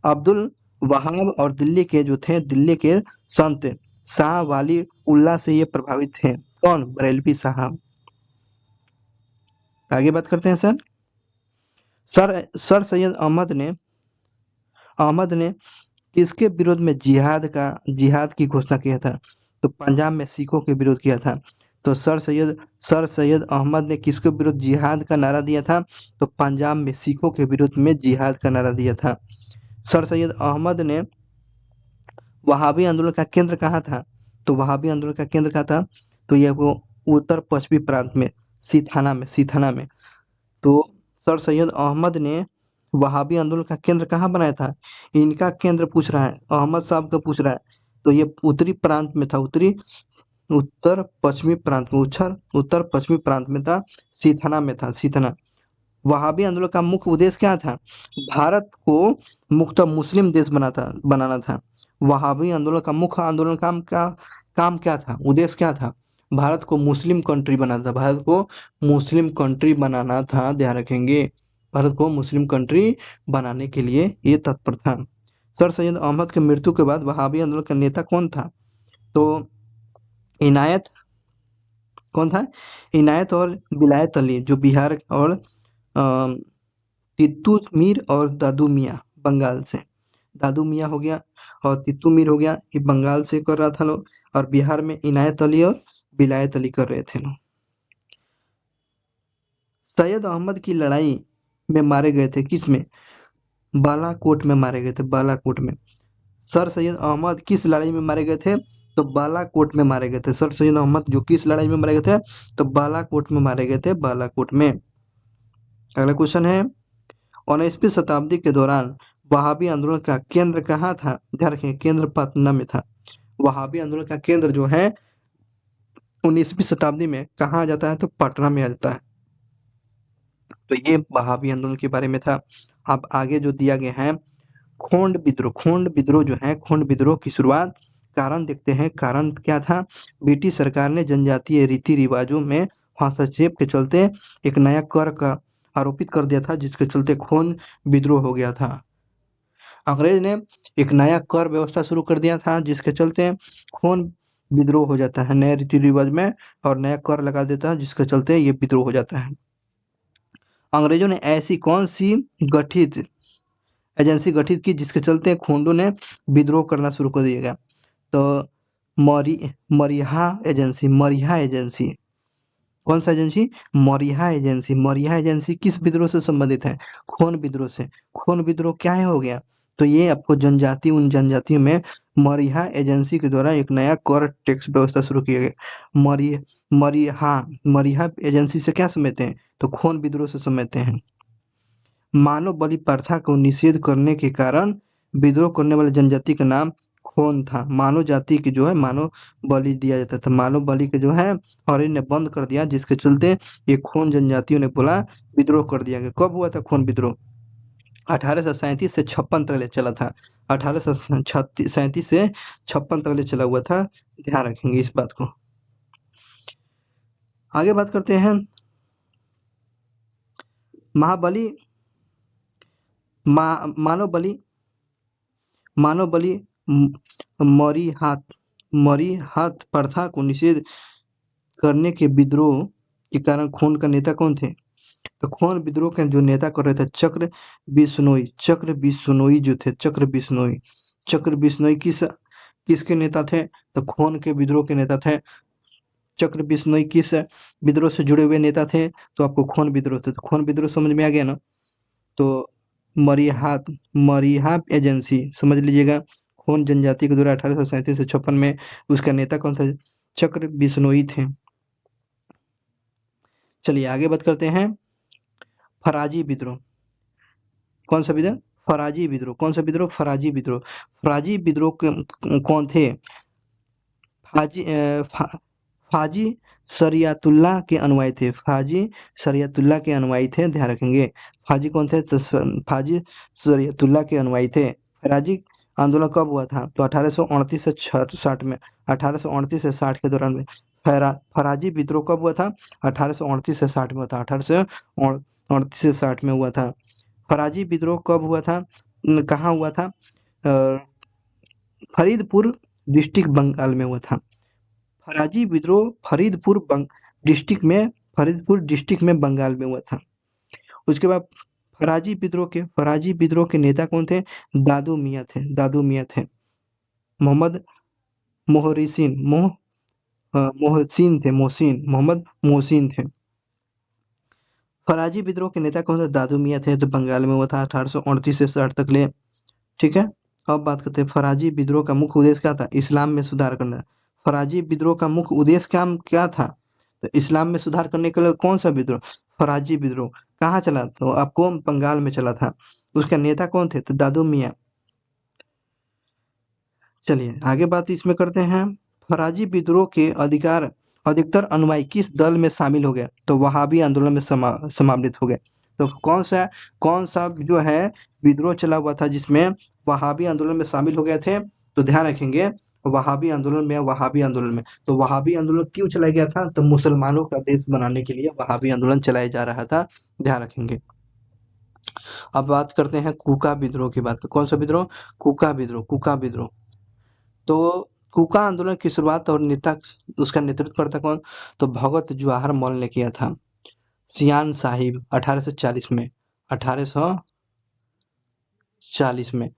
अब्दुल वहाब और दिल्ली के जो थे, दिल्ली के संत शाह वाली उल्लाह से ये प्रभावित थे। कौन? बरेलवी साहब। आगे बात करते हैं सर। सर सैयद अहमद ने किसके विरोध में जिहाद की घोषणा किया था? तो पंजाब में सिखों के विरोध किया था। तो सर सैयद अहमद ने किसके विरुद्ध जिहाद का नारा दिया था? तो पंजाब में सिखों के विरुद्ध में जिहाद का नारा दिया था। सर सैयद अहमद ने वहाबी आंदोलन का केंद्र कहाँ था? तो वहाबी आंदोलन का केंद्र कहाँ था? तो यह वो उत्तर पश्चिमी प्रांत में, सीथाना में। तो सर सैयद अहमद ने वहाबी आंदोलन का केंद्र कहाँ बनाया था? इनका केंद्र पूछ रहा है, अहमद साहब का पूछ रहा है। तो ये उत्तरी प्रांत में था, उत्तर पश्चिमी प्रांत में था, सीथना। वहाबी आंदोलन का मुख्य उद्देश्य क्या था? भारत को मुक्त मुस्लिम देश बनाना था। वहाबी आंदोलन का मुख्य आंदोलन काम क्या था? उद्देश्य क्या था? भारत को मुस्लिम कंट्री बनाना था। भारत को मुस्लिम कंट्री बनाना था, ध्यान रखेंगे। भारत को मुस्लिम कंट्री बनाने के लिए ये तत्पर था। सर सैयद अहमद की मृत्यु के बाद वहाबी आंदोलन का नेता कौन था? तो इनायत कौन था? इनायत और विलायत अली, जो बिहार, और तित्तू मीर और दादू मियाँ बंगाल से। दादू मियाँ हो गया और तित्तू मीर हो गया, ये बंगाल से कर रहा था लोग, और बिहार में इनायत अली और विलायत अली कर रहे थे लोग। सैयद अहमद की लड़ाई में मारे गए थे, किस में? बालाकोट में मारे गए थे, बालाकोट में। सर सैयद अहमद किस लड़ाई में मारे गए थे? तो बालाकोट में मारे गए थे। सर सैयद अहमद जो किस लड़ाई में मारे गए थे? तो बालाकोट में मारे गए थे, बालाकोट में। अगला क्वेश्चन है, 19वीं शताब्दी के दौरान वहाबी आंदोलन का केंद्र कहाँ था? ध्यान रखें, केंद्र पटना में था। वहाबी आंदोलन का केंद्र जो है 19वीं शताब्दी में कहाँ आ जाता है? तो पटना में आ जाता है। तो ये वहाबी आंदोलन के बारे में था। अब आगे जो दिया गया है, खोंड विद्रोह। खोंड विद्रोह जो है, खोंड विद्रोह की शुरुआत, कारण देखते हैं। कारण क्या था? ब्रिटिश सरकार ने जनजातीय रीति रिवाजों में हस्तक्षेप के चलते एक नया कर का आरोपित कर दिया था, जिसके चलते खोंड विद्रोह हो गया था। अंग्रेज ने एक नया कर व्यवस्था शुरू कर दिया था, जिसके चलते खून विद्रोह हो जाता है नए रीति रिवाज में, और नया कर लगा देता है, जिसके चलते ये विद्रोह हो जाता है। अंग्रेजों ने ऐसी कौन सी गठित एजेंसी गठित की जिसके चलते खूंडों ने विद्रोह करना शुरू कर दिया? तो मरिहा एजेंसी। मरिहा एजेंसी कौन सा एजेंसी? मरिहा एजेंसी। मरिहा एजेंसी किस विद्रोह से संबंधित है? खून विद्रोह से। खून विद्रोह क्या है हो गया? तो ये आपको जनजाति, उन जनजातियों में मरिहा एजेंसी के द्वारा एक नया कर टैक्स व्यवस्था शुरू किया गया। मरिहा एजेंसी से क्या समझते हैं? तो खून विद्रोह से समझते हैं। मानव बलि प्रथा को निषेध करने के कारण विद्रोह करने वाले जनजाति का नाम खोन था। मानव जाति की जो है मानव बलि दिया जाता था, मानव बलि के जो है और इन्हें बंद कर दिया, जिसके चलते ये खोन जनजातियों ने बोला विद्रोह कर दिया गया। कब हुआ था खोन विद्रोह? 1837 से 56 तक ले चला था। 1837 से 56 तक ले चला हुआ था। ध्यान रखेंगे इस बात को। आगे बात करते हैं, महाबली मानव बलि मरीहात प्रथा को निषेध करने के विद्रोह के कारण खून का नेता कौन थे? तो खून विद्रोह के जो नेता कर रहे थे चक्र बिश्नोई। चक्र बिश्नोई जो थे, चक्र बिश्नोई। चक्र बिश्नोई किसके नेता थे? तो खून के विद्रोह के नेता थे। चक्र बिश्नोई किस विद्रोह से जुड़े हुए नेता थे? तो आपको खून विद्रोह थे। तो खून विद्रोह समझ में आ गया ना? तो मरीहा एजेंसी समझ लीजिएगा। खून जनजाति के द्वारा 1837 से 56 में उसका नेता कौन था? चक्र बिश्नोई थे। चलिए आगे बात करते हैं, फराजी विद्रोह। कौन सा विद्रोह? फराजी विद्रोह। कौन सा विद्रोह? फराजी विद्रोह। फराजी विद्रोह कौन थे? फाजी शरियतुल्लाह के अनुयायी थे। फाजी शरियतुल्लाह के अनुयायी थे, ध्यान रखेंगे। फाजी कौन थे? फाजी शरियतुल्लाह के अनुयायी थे। फराजी आंदोलन कब हुआ था? तो 1829 से 60 में। 1829 से 60 के दौरान में फराजी विद्रोह कब हुआ था? 1829 से 60 में हुआ था। 1829 से 60 में हुआ था। फराजी विद्रोह कब हुआ था? कहाँ हुआ था? फरीदपुर डिस्ट्रिक्ट बंगाल में हुआ था। फराजी विद्रोह फरीदपुर डिस्ट्रिक्ट में बंगाल में हुआ था। उसके बाद फराजी विद्रोह के नेता कौन थे? दादू मियाँ थे। दादू मियाँ थे। मोहम्मद मोहसिन थे। फराजी विद्रोह के नेता कौन थे? दादू मियाँ थे। तो बंगाल में हुआ था 1829 से 60 तक ले। ठीक है। अब बात करते हैं, फराजी विद्रोह का मुख्य उद्देश्य क्या था? इस्लाम में सुधार करना। फराजी विद्रोह का मुख्य उद्देश्य क्या था? तो इस्लाम में सुधार करने के लिए कौन सा विद्रोह? फराजी विद्रोह। कहाँ चला? तो आपको बंगाल में चला था। उसका नेता कौन थे? तो दादू मियाँ। चलिए आगे बात इसमें करते हैं, फराजी विद्रोह के अधिकतर अनुयायी किस दल में शामिल हो गए? तो वहाबी आंदोलन में समावित हो गए। तो कौन सा जो है विद्रोह चला हुआ था जिसमें वहाबी आंदोलन में शामिल हो गए थे? तो ध्यान रखेंगे, वहाबी आंदोलन में। तो वहाबी आंदोलन क्यों चलाया गया था? तो मुसलमानों का देश बनाने के लिए वहाबी आंदोलन चलाया जा रहा था। ध्यान रखेंगे। अब बात करते हैं कुका विद्रोह की बात। कौन सा विद्रोह? कुका विद्रोह। तो कुका आंदोलन की शुरुआत और उसका नेतृत्व करता कौन? तो भगत जवाहर मल ने किया था। सियान साहिब 1840 में। 1840 में।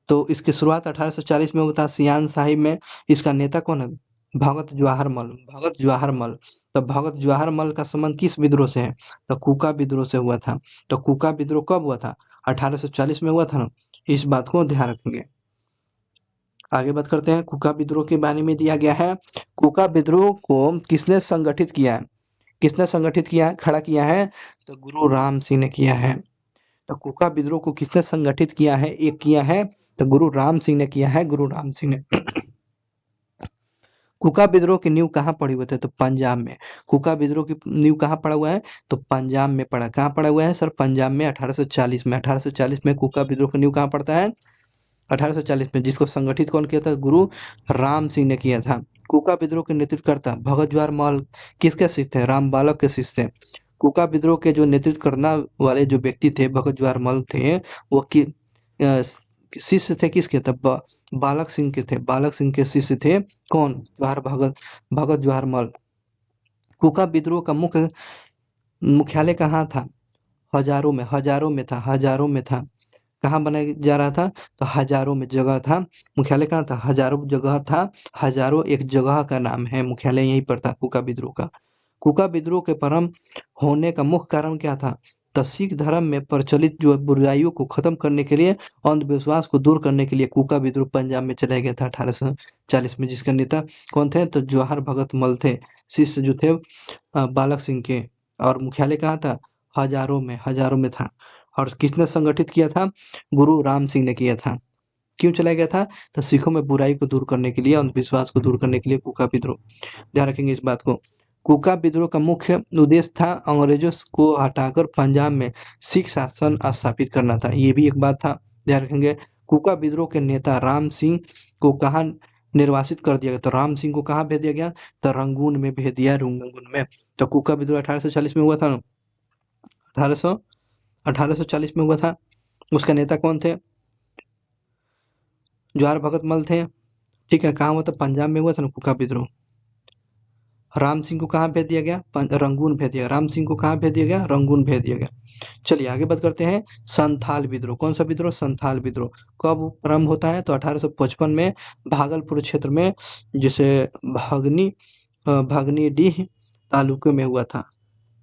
तो इसकी शुरुआत 1840 में हुआ था सियान साहिब में। इसका नेता कौन है? भगत जवाहर मल, भगत जवाहर मल। तो भगत जवाहर मल का संबंध किस विद्रोह से है? तो कूका विद्रोह से हुआ था। तो कूका विद्रोह कब हुआ था? 1840 में हुआ था ना। इस बात को ध्यान रखेंगे। आगे बात करते हैं, कूका विद्रोह के बारे में दिया गया है। कूका विद्रोह को किसने संगठित किया है? किसने संगठित किया है, खड़ा किया है? तो गुरु राम सिंह ने किया है। तो कूका विद्रोह को किसने संगठित किया है? एक किया है तो गुरु राम सिंह ने किया है, गुरु राम सिंह ने। कूका विद्रोह की नींव कहाँ पड़ी हुई थे? तो पंजाब में। कूका विद्रोह की नींव कहाँ पड़ा हुआ है? तो पंजाब में पड़ा। कहाँ पड़ा हुआ है सर? पंजाब में 1840 में। 1840 में कूका विद्रोह की नींव कहाँ पड़ता है? 1840 में। जिसको संगठित कौन किया था? गुरु राम सिंह ने किया था। कूका विद्रोह के नेतृत्व करता भगत जवाहर मल किसके शिष्य थे? राम बालक के शिष्य थे। कूका विद्रोह के जो नेतृत्व करने वाले जो व्यक्ति थे भगत जवाहर मल थे, वो शिष्य थे किसके? तब बालक सिंह के थे। बालक सिंह के शिष्य थे कौन? जवाहर भगत भगत जवाहर मल। कूका विद्रोह का मुख्यालय कहाँ था? हजारों में। हजारों में था, हजारों में था। कहाँ बनाया जा रहा था? तो हजारों में जगह था। मुख्यालय कहाँ था? हजारों जगह था। हजारों एक जगह का नाम है, मुख्यालय यहीं पर था कूका विद्रोह का। कूका विद्रोह के प्रारंभ होने का मुख्य कारण क्या था? तो सिख धर्म में प्रचलित जो बुराइयों को खत्म करने के लिए, अंधविश्वास को दूर करने के लिए कूका विद्रोह पंजाब में चलाया गया था 1840 में। जिसका नेता कौन थे? तो जवाहर भगत मल थे, शिष्य जो थे बालक सिंह के। और मुख्यालय कहाँ था? हजारों में। हजारों में था। और किसने संगठित किया था? गुरु राम सिंह ने किया था। क्यों चलाया गया था? तो सिखों में बुराई को दूर करने के लिए, अंधविश्वास को दूर करने के लिए कूका विद्रोह। ध्यान रखेंगे इस बात को। कूका विद्रोह का मुख्य उद्देश्य था अंग्रेजों को हटाकर पंजाब में सिख शासन स्थापित करना था। ये भी एक बात था, ध्यान रखेंगे। कूका विद्रोह के नेता राम सिंह को कहाँ निर्वासित कर दिया गया? तो राम सिंह को कहाँ भेज दिया गया? तो रंगून में भेज दिया, रंगून में। तो कूका विद्रोह 1840 में हुआ था ना। 1800 1840 में हुआ था। उसका नेता कौन थे? जवाहर भगत मल थे। ठीक है, कहाँ हुआ था? पंजाब में हुआ था ना कूका विद्रोह। राम सिंह को कहाँ भेज दिया गया? रंगून भेज दिया। राम सिंह को कहाँ भेज दिया गया? रंगून भेज दिया गया। चलिए आगे बात करते हैं। संथाल विद्रोह। कौन सा विद्रोह? संथाल विद्रोह। कब प्रारंभ होता है? तो 1855 में भागलपुर क्षेत्र में, जिसे भगनीडीह तालुके में हुआ था।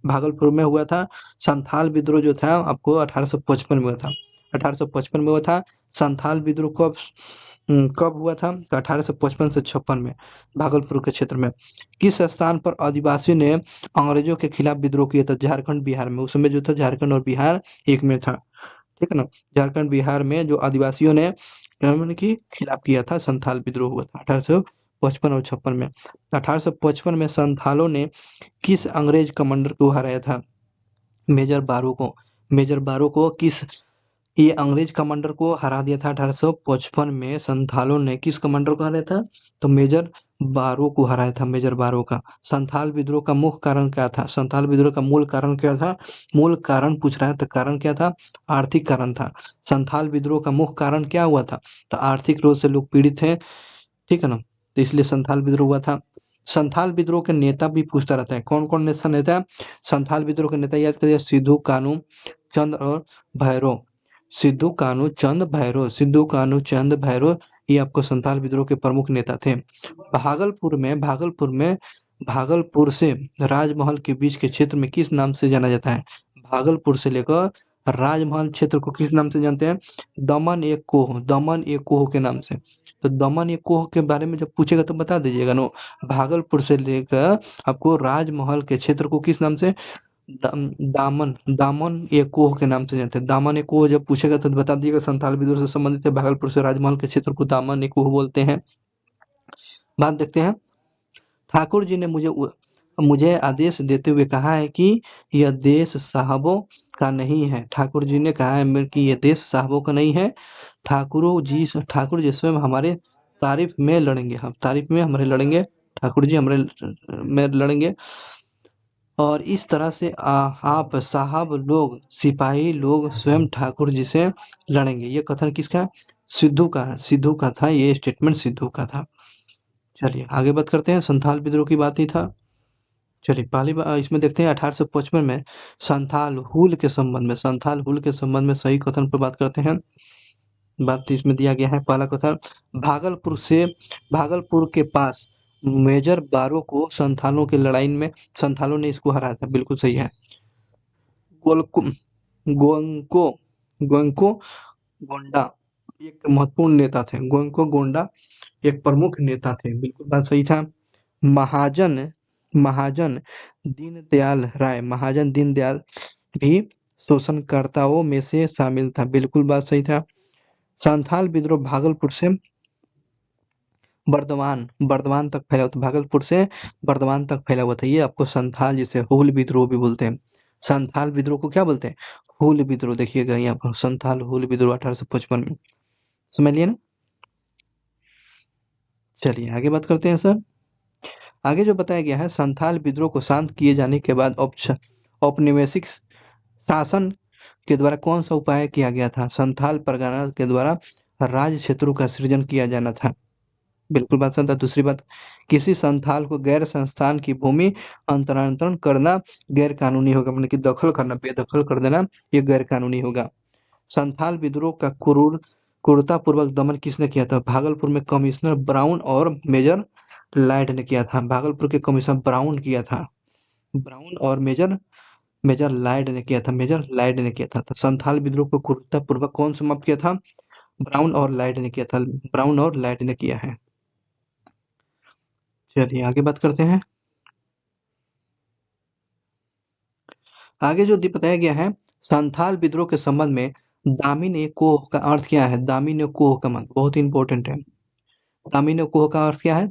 भागलपुर में हुआ था। संथाल विद्रोह जो था आपको 1855 में हुआ था। 1855 में हुआ था। संथाल विद्रोह कब हुआ था? तो 1855 से 56 में भागलपुर के क्षेत्र में। किस स्थान पर आदिवासियों ने अंग्रेजों के खिलाफ विद्रोह किया था? झारखंड बिहार में। उस समय जो था झारखंड और बिहार एक में था, ठीक है ना। झारखंड बिहार में जो आदिवासियों ने के खिलाफ किया था, संथाल विद्रोह हुआ था 1855 और 56 में। 1855 में संथालों ने किस अंग्रेज कमांडर को हराया था? मेजर बारो को। मेजर बारो को किस ये अंग्रेज कमांडर को हरा दिया था 1855 में। संथालों ने किस कमांडर को हराया था? तो मेजर बारो को हराया था, मेजर बारो का। संथाल विद्रोह का मुख्य कारण क्या था? संथाल विद्रोह का मूल कारण क्या था? मूल कारण पूछ रहा है तो कारण क्या था? आर्थिक कारण था। संथाल विद्रोह का मुख्य कारण क्या हुआ था? तो आर्थिक रूप से लोग पीड़ित हैं, ठीक है ना। तो इसलिए संथाल विद्रोह हुआ था। संथाल विद्रोह के नेता भी पूछता रहता है, कौन कौन नेता है? संथाल विद्रोह के नेता याद करिए, सिद्धू कानू चंद और भैरव। सिद्धू कानू चंद भैरव। सिद्धू कानू चंद भैरव ये आपको संथाल विद्रोह के प्रमुख नेता थे। भागलपुर से राजमहल के बीच के क्षेत्र में किस नाम से जाना जाता है? भागलपुर से लेकर राजमहल क्षेत्र को किस नाम से जानते हैं? दमन एक कोह। दमन एक कोह के नाम से। तो दमन एक कोह के बारे में जब पूछेगा तो बता दीजिएगा नो। भागलपुर से लेकर आपको राजमहल के क्षेत्र को किस नाम से? दामन दामन एक कोह के नाम से जानते हैं। दामन एक कोह जब पूछेगा तो बता दिएगा संथाल विद्रोह से संबंधित है। भागलपुर से राजमहल के क्षेत्र को दामन एक कोह बोलते हैं। बात देखते हैं। ठाकुर जी ने मुझे आदेश देते हुए कहा है कि यह देश साहबों का नहीं है। ठाकुर जी ने कहा है कि यह देश साहबों का नहीं है। ठाकुर जी स्वयं हमारे तारीफ में लड़ेंगे। हम तारीफ में हमारे लड़ेंगे। ठाकुर जी हमारे में लड़ेंगे। और इस तरह से आप साहब लोग, सिपाही लोग स्वयं ठाकुर जी से लड़ेंगे। ये कथन किसका? सिद्धू का। सिद्धू का था, ये स्टेटमेंट सिद्धू का था। चलिए आगे बात करते हैं। संथाल विद्रोह की बात ही था। चलिए पहली बार इसमें देखते हैं 1855 में संथाल हुल के संबंध में सही कथन पर बात करते हैं। बात इसमें दिया गया है। पहला कथन, भागलपुर के पास मेजर बारो को संथालों की लड़ाई में संथालों ने इसको हराया था, बिल्कुल सही है। गोलको गोंको गोंको गोंडा एक महत्वपूर्ण नेता थे। गोंको गोंडा एक प्रमुख नेता थे, बिल्कुल बात सही था। महाजन महाजन महाजन दीनदयाल भी शोषणकर्ताओं में से शामिल था, बिल्कुल बात सही था। संथाल विद्रोह भागलपुर से बर्दवान तक फैला हुआ था, भागलपुर से बर्दवान तक फैला हुआ था। ये आपको संथाल, जिसे हूल विद्रोह भी बोलते हैं। संथाल विद्रोह को क्या बोलते हैं? हूल विद्रोह। देखिएगा यहाँ पर संथाल हूल विद्रोह 1855 में, समझ लिए ना। चलिए आगे बात करते हैं सर। आगे जो बताया गया है, संथाल विद्रोह को शांत किए जाने के बाद औपनिवेशिक शासन के द्वारा कौन सा उपाय किया गया था? संथाल परगना के द्वारा राज्य क्षेत्रों का सृजन किया जाना था, बिल्कुल बात सही था। दूसरी बात, किसी संथाल को गैर संस्थान की भूमि अंतरांतरण करना गैर कानूनी होगा, मतलब कि दखल करना, बेदखल कर देना, ये गैर कानूनी होगा। संथाल विद्रोह का क्रूरतापूर्वक दमन किसने किया था? भागलपुर में कमिश्नर ब्राउन और मेजर लाइड ने किया था। भागलपुर के कमिश्नर ब्राउन किया था, ब्राउन और मेजर मेजर लाइड ने किया था, मेजर लाइड ने किया था। तो संथाल विद्रोह को क्रूरतापूर्वक कौन समाप्त किया था? ब्राउन और लाइड ने किया था, ब्राउन और लाइड ने किया है। चलिए आगे बात करते हैं। आगे जो बताया गया है, संथाल विद्रोह के संबंध में दामिन ए कोह का अर्थ क्या है? दामिन ए कोह का मतलब बहुत ही इंपॉर्टेंट है। दामिन ए कोह का अर्थ क्या है?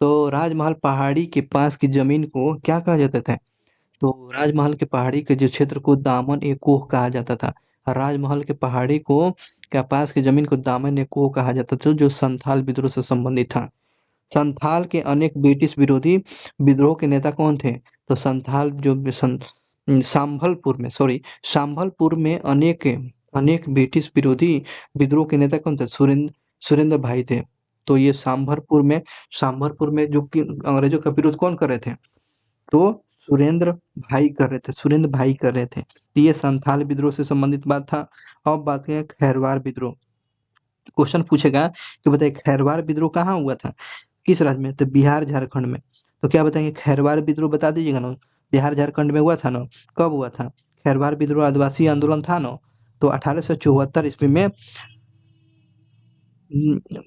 तो राजमहल पहाड़ी के पास की जमीन को क्या कहा जाता था? तो राजमहल के पहाड़ी के जो क्षेत्र को दामन ए कोह कहा जाता था। राजमहल के पहाड़ी को के पास की जमीन को दामन ए कोह कहा जाता था, जो संथाल विद्रोह से संबंधित था। संथाल के अनेक ब्रिटिश विरोधी विद्रोह के नेता कौन थे? तो संथाल जो संभलपुर में अनेक अनेक ब्रिटिश विरोधी विद्रोह के नेता कौन थे? सुरेंद्र भाई थे। तो ये सांभरपुर में जो कि अंग्रेजों का विरोध कौन कर रहे थे? तो सुरेंद्र भाई कर रहे थे। तो ये संथाल विद्रोह से संबंधित बात था। अब बात करें खैरवार विद्रोह। क्वेश्चन पूछेगा कि बताइए खैरवार विद्रोह कहाँ हुआ था, किस राज्य में? तो बिहार झारखंड में। तो क्या बताएंगे? खैरवार विद्रोह बता दीजिएगा ना। बिहार झारखंड में हुआ था ना। कब हुआ था? खैरवार विद्रोह आदिवासी आंदोलन था ना, तो 1874 ईस्वी में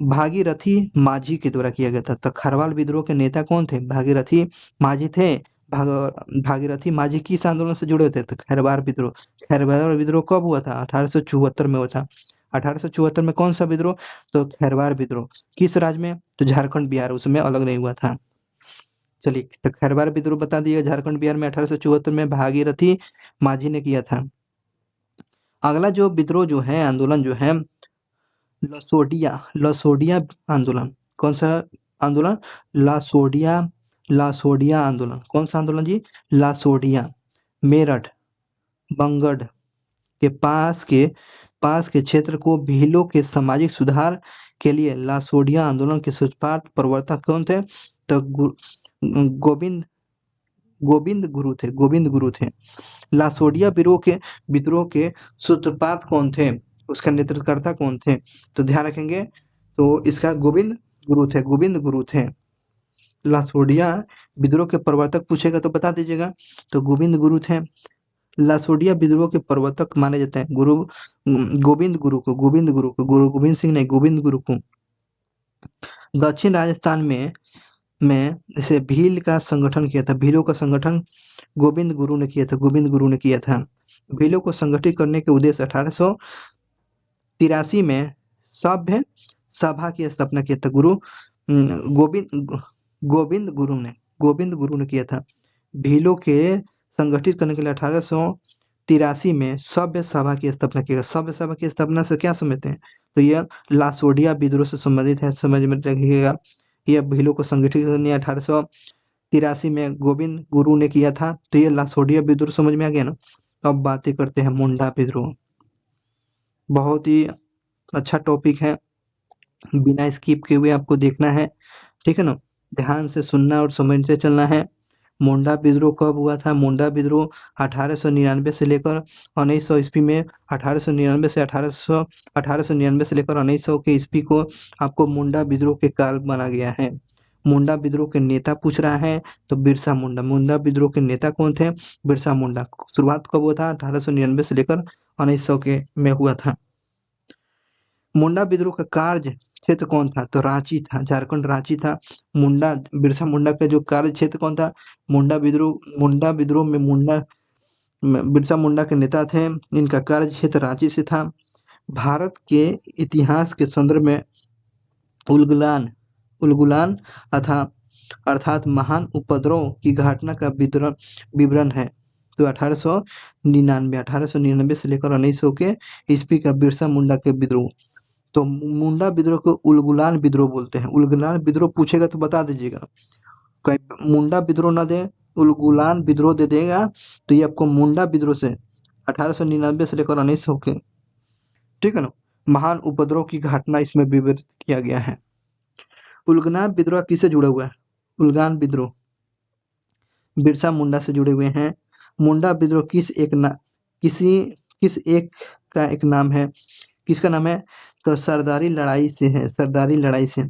भागीरथी माझी के द्वारा किया गया था। तो खरवाल विद्रोह के नेता कौन थे? भागीरथी माझी थे। भागीरथी माझी किस आंदोलन से जुड़े थे? तो खैरवार विद्रोह। खैरवार विद्रोह कब हुआ था? 1874 में हुआ था। 1874 में कौन सा विद्रोह? तो खैरवार विद्रोह। किस राज्य में? तो झारखंड बिहार, उसमें अलग नहीं हुआ था। चलिए, तो खैरवार विद्रोह बता दिए, झारखंड बिहार में 1874 में भागीरथी माझी ने किया था। अगला जो विद्रोह जो है, आंदोलन जो है, लसोडिया आंदोलन। कौन सा आंदोलन? लासोडिया लासोडिया आंदोलन। कौन सा आंदोलन जी? लासोडिया। मेरठ बंगड के पास के क्षेत्र को भीलों के सामाजिक सुधार के लिए लासोडिया आंदोलन के सूत्रपात प्रवर्तक कौन थे? तो गोविंद गोविंद गुरु थे। लासोडिया विद्रोह के सूत्रपात कौन थे? उसका नेतृत्वकर्ता कौन थे? तो ध्यान रखेंगे, तो इसका गोविंद गुरु थे। लासोडिया विद्रोह के प्रवर्तक पूछेगा तो बता दीजिएगा, तो गोविंद गुरु थे। लासोडिया विद्रोह के प्रवर्तक माने जाते हैं गोविंद गुरु को, गुरु गोविंद सिंह नहीं, गोविंद गुरु को। दक्षिण राजस्थान में जैसे भील का संगठन किया था, भीलों का संगठन गोविंद गुरु ने किया था। भीलों को संगठित करने के उद्देश्य 1883 में सभ्य सभा की स्थापना किया था। गोविंद गुरु ने किया था। भीलों के संगठित करने के लिए 1883 में सभ्य सभा की स्थापना किया। सभ्य सभा की स्थापना से क्या समझते हैं? तो यह लासोडिया विद्रोह से संबंधित है, समझ में रखिएगा। यह भीलों को संगठित करने 1883 में गोविंद गुरु ने किया था। तो ये लासोडिया विद्रोह समझ में आ गया ना। अब बातें करते हैं मुंडा विद्रोह। बहुत ही अच्छा टॉपिक है, बिना स्किप किए हुए आपको देखना है, ठीक है ना। ध्यान से सुनना और समझते चलना है। मुंडा विद्रोह कब हुआ था? मुंडा विद्रोह 1899 से लेकर 1900 ईस्वी में। 1899 से 1899 से लेकर 1900 के ईस्वी को आपको मुंडा विद्रोह के काल माना गया है। मुंडा विद्रोह के नेता पूछ रहा है, तो बिरसा मुंडा। मुंडा विद्रोह के नेता कौन थे? बिरसा मुंडा। शुरुआत कब हुआ था? 1899 से लेकर 1900 के में हुआ था। मुंडा विद्रोह का कार्य क्षेत्र कौन था? तो रांची था, झारखंड रांची था। बिरसा मुंडा का जो कार्य क्षेत्र कौन था? मुंडा विद्रोह में बिरसा मुंडा के नेता थे। इनका कार्य क्षेत्र रांची से था। भारत के इतिहास के संदर्भ में उलगुलान उलगुलान अर्थात महान उपद्रव की घटना का विवरण है। तो 1899 से लेकर 1900 के ईस्वी का बिरसा मुंडा के विद्रोह। तो मुंडा विद्रोह को उलगुलान विद्रोह बोलते हैं। उलगुलान विद्रोह पूछेगा तो बता दीजिएगा। कहीं मुंडा विद्रोह ना दे, उलगुलान विद्रोह दे देगा तो ये आपको मुंडा विद्रोह से 1899 से लेकर 1900 के, ठीक है ना, महान उपद्रव की घटना इसमें विवरित किया गया है। उलगुलान विद्रोह किससे जुड़ा हुआ है? उलगुलान विद्रोह बिरसा मुंडा से जुड़े हुए हैं। मुंडा विद्रोह किस एक का एक नाम है? किसका नाम है? तो सरदारी लड़ाई से है। सरदारी लड़ाई से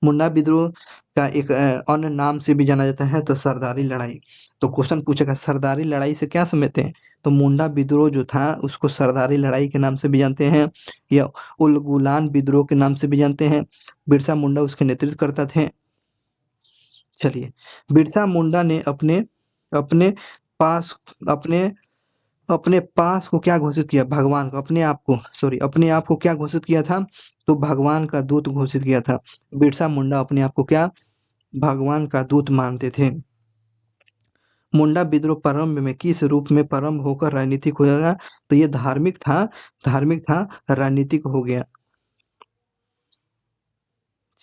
मुंडा विद्रोह का एक अन्य नाम से भी जाना जाता है, तो सरदारी लड़ाई। तो क्वेश्चन पूछेगा सरदारी लड़ाई से क्या समझते हैं? तो मुंडा विद्रोह जो था उसको सरदारी लड़ाई के नाम से भी जानते हैं, या उलगुलान विद्रोह के नाम से भी जानते हैं। बिरसा मुंडा उसके नेतृत्व करता थे। चलिए, बिरसा मुंडा ने अपने अपने पास अपने अपने पास को क्या घोषित किया? भगवान को, अपने आप को क्या घोषित किया था? तो भगवान का दूत घोषित किया था। बिरसा मुंडा अपने आप को क्या? भगवान का दूत मानते थे। मुंडा विद्रोह प्रारंभ में किस रूप में प्रारंभ होकर राजनीतिक हो गया? तो ये धार्मिक था, राजनीतिक हो गया।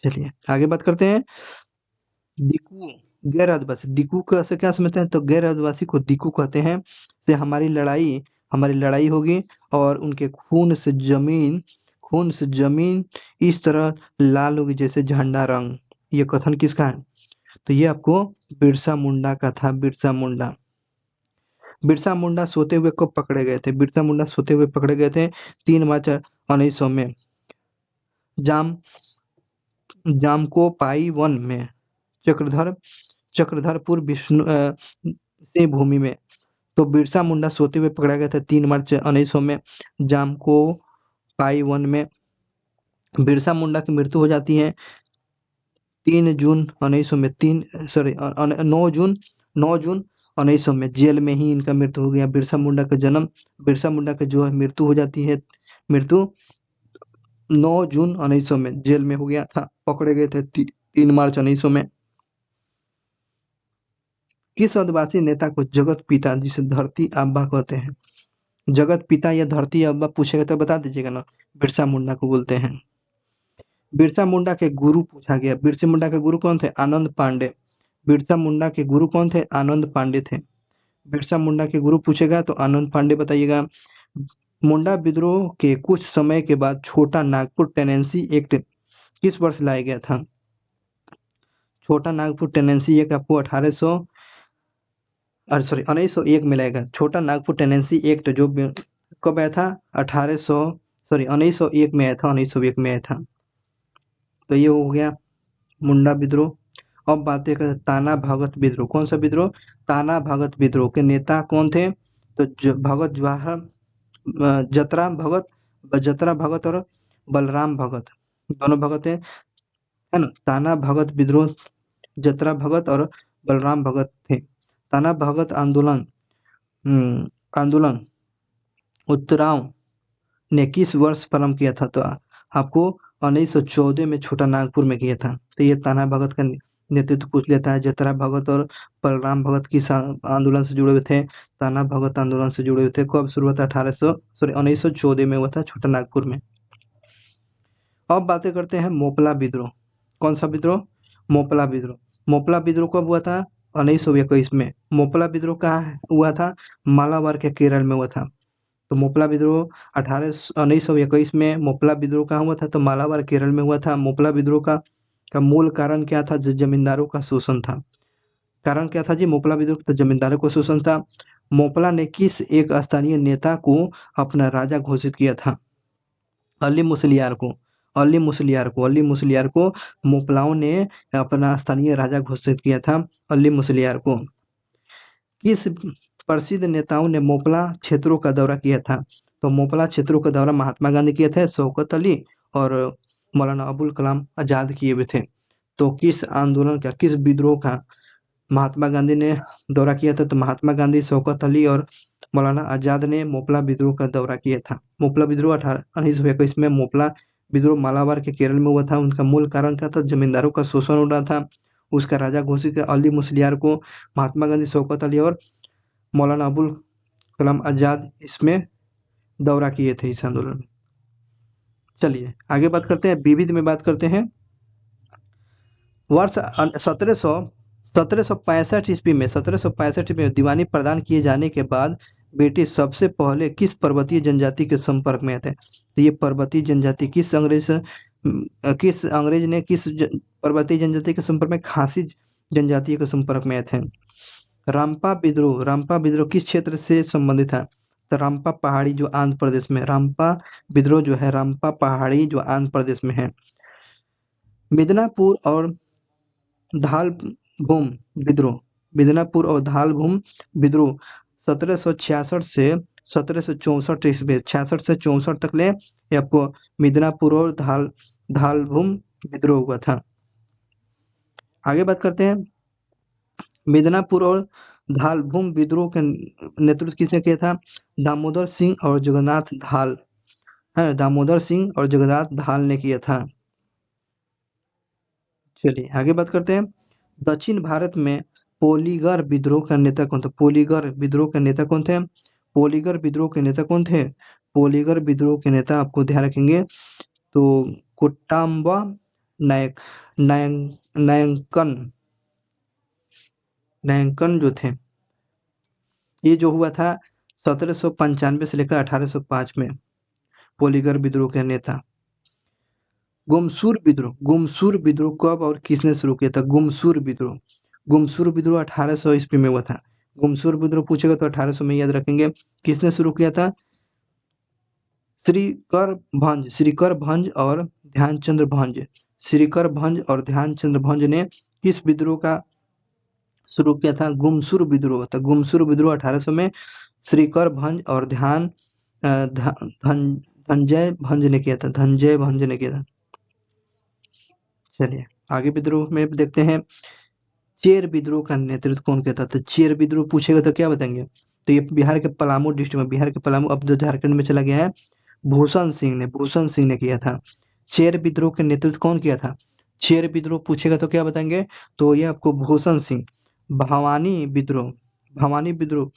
चलिए आगे बात करते हैं। दिकू, गैर आदिवासी। दिकू का से क्या समझते हैं? तो गैर आदिवासी को दिकू कहते हैं। से हमारी लड़ाई होगी और उनके खून से जमीन इस तरह लाल होगी जैसे झंडा रंग। ये कथन किसका है? तो ये आपको बिरसा मुंडा का था। बिरसा मुंडा सोते हुए कब पकड़े गए थे? बिरसा मुंडा सोते हुए पकड़े गए थे 3 मार्च 1900 में जामको पाई वन में, चक्रधरपुर विष्णु से भूमि में। तो बिरसा मुंडा सोते हुए पकड़ा गया था 3 मार्च 1900 में जामको पाई वन में। बिरसा मुंडा की मृत्यु हो जाती है 3 जून 1900 में 9 जून 1900 में जेल में ही इनका मृत्यु हो गया। बिरसा मुंडा का जो है मृत्यु हो जाती है, मृत्यु 9 जून 1900 में जेल में हो गया था। पकड़े गए थे 3 मार्च 1900 में। किस आदिवासी नेता को जगत पिता जिसे धरती आबा कहते हैं? जगत पिता या धरती आबा पूछेगा तो बता दीजिएगा ना। बिरसा मुंडा को बोलते हैं। बिरसा मुंडा के गुरु पूछा गया। बिरसा मुंडा के गुरु कौन थे? आनंद पांडे। बिरसा मुंडा के गुरु कौन थे? आनंद पांडे थे। बिरसा मुंडा के गुरु पूछेगा तो आनंद पांडे बताइएगा। मुंडा विद्रोह के कुछ समय के बाद छोटा नागपुर टेनेंसी एक्ट किस वर्ष लाया गया था? छोटा नागपुर टेनेंसी एक्ट आपको 1901 में लाएगा। छोटा नागपुर टेनेंसी एक्ट जो कब आया था? 1901 में आया था। 1901 में आया था। तो ये हो गया मुंडा विद्रोह। अब बातें करते ताना भगत विद्रोह। कौन सा विद्रोह? ताना भगत विद्रोह के नेता कौन थे? तो जतरा भगत और बलराम भगत, दोनों भगत है ना। ताना भगत विद्रोह जतरा भगत और बलराम भगत थे। ताना भगत आंदोलन उत्तराव ने किस वर्ष प्रारंभ किया था? तो आपको 1914 में छोटा नागपुर में किया था। तो ये ताना भगत का नेतृत्व पूछ लेता है। जतरा भगत और बलराम भगत किस आंदोलन से जुड़े हुए थे? ताना भगत आंदोलन से जुड़े हुए थे। कब शुरू हुआ था? 1914 में हुआ था छोटा नागपुर में। अब बातें करते हैं मोपला विद्रोह। कौन सा विद्रोह? मोपला विद्रोह। मोपला विद्रोह कब हुआ था? 1921 में। मोपला विद्रोह कहाँ हुआ था? मालाबार के केरल में हुआ था। तो मोपला विद्रोह 1921 में मोपला विद्रोह कहाँ हुआ था? तो मालाबार केरल में हुआ था। मोपला विद्रोह का मूल कारण क्या था? जमींदारों का शोषण था। कारण क्या था जी मोपला विद्रोह? तो जमींदारों का शोषण था। मोपला ने किस एक स्थानीय नेता को अपना राजा घोषित किया था? अली मुसलियार को। अली मुसलियार को मोपलाओं ने अपना स्थानीय राजा घोषित किया था। अली मुसलियार को किस प्रसिद्ध नेताओं ने मोपला क्षेत्रों का दौरा किया था? तो मोपला क्षेत्रों का दौरा महात्मा गांधी किए थे, शौकत अली और मौलाना अबुल कलाम आजाद किए हुए थे। तो किस आंदोलन का, किस विद्रोह का महात्मा गांधी ने दौरा किया था? तो महात्मा गांधी, शौकत अली और मौलाना आजाद ने मोपला विद्रोह का दौरा किया था। मोपला विद्रोह 1921 में मोपला विद्रोह मालाबार के केरल में हुआ था। उनका मूल कारण क्या था? जमींदारों का शोषण हो रहा था। उसका राजा घोषित किया अली मुसलियार को। महात्मा गांधी, शौकत अली और मौलाना अबुल कलाम आजाद इसमें दौरा किए थे इस आंदोलन में। चलिए आगे बात करते हैं, विविध में बात करते हैं। वर्ष 1765 ईस्वी में 1765 में दीवानी प्रदान किए जाने के बाद ब्रिटिश सबसे पहले किस पर्वतीय जनजाति के संपर्क में आए थे? तो ये पर्वतीय जनजाति किस अंग्रेज ने किस पर्वतीय जनजाति के संपर्क में? खासी जनजाति के संपर्क में आए थे। रामपा विद्रोह किस क्षेत्र से संबंधित है? तो रामपा पहाड़ी जो आंध्र प्रदेश में, रामपा विद्रोह जो है रामपा पहाड़ी जो आंध्र प्रदेश में है। मिदनापुर और धालभूम विद्रोह 1766 से 1764 ईस्वी, 66 से 64 तक ले आपको मिदनापुर और धालभूम विद्रोह हुआ था। आगे बात करते हैं, मिदनापुर और धालभूम विद्रोह का नेतृत्व किसने किया था? दामोदर सिंह और जगन्नाथ धाल है, दामोदर सिंह और जगन्नाथ धाल ने किया था। चलिए आगे बात करते हैं, दक्षिण भारत में पोलीगर विद्रोह का नेता कौन था? पोलीगर विद्रोह के नेता कौन थे? पोलीगर विद्रोह के नेता कौन थे? पोलीगर विद्रोह के नेता आपको ध्यान रखेंगे तो कुट्टाम्बा नायंकन जो थे, ये जो हुआ था 1795 से लेकर 1805 में। पोलीगर विद्रोह के नेता। गुमसूर विद्रोह कब और किसने शुरू किया था? गुमसूर विद्रोह 1800 ईस्वी में हुआ था। गुमसूर विद्रोह पूछेगा तो 1800 में याद रखेंगे। किसने शुरू किया था? श्रीकर भंज और ध्यानचंद्र भंज ने किस विद्रोह का शुरू किया था? गुमसूर विद्रोह था। गुमसूर विद्रोह 1800 में श्रीकर भंज और धनंजय भंज ने किया था। चलिए आगे विद्रोह में देखते हैं, चेर विद्रोह का नेतृत्व कौन किया था? तो चेर विद्रोह पूछेगा तो क्या बताएंगे? तो ये बिहार के पलामू डिस्ट्रिक्ट में, बिहार के पलामू अब जो झारखंड में चला गया है, भूषण सिंह ने किया था। चेर विद्रोह का नेतृत्व कौन किया था? चेर विद्रोह पूछेगा तो क्या बताएंगे? तो ये आपको भूषण सिंह। भवानी विद्रोह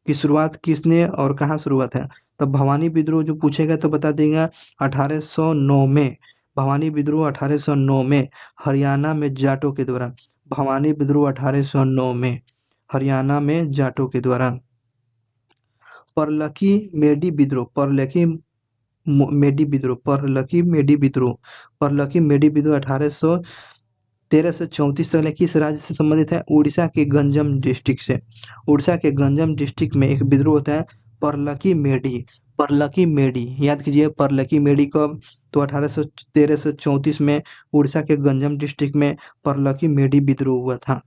की शुरुआत किसने और कहाँ शुरुआत है? तो भवानी विद्रोह जो पूछेगा तो बता देगा 1809 में। भवानी विद्रोह 1809 में हरियाणा में जाटों के द्वारा। भवानी विद्रोह 1809 में हरियाणा में जाटों के द्वारा। परलकी मेडी विद्रोह 1813 से 34 तक किस राज्य से संबंधित है? उड़ीसा के गंजम डिस्ट्रिक्ट से। उड़ीसा के गंजम डिस्ट्रिक्ट में एक विद्रोह होता है परलकी मेडी। याद कीजिए परलकी मेडी कब? तो 1813 से 34 में उड़ीसा के गंजम डिस्ट्रिक्ट में परलकी मेडी विद्रोह हुआ था।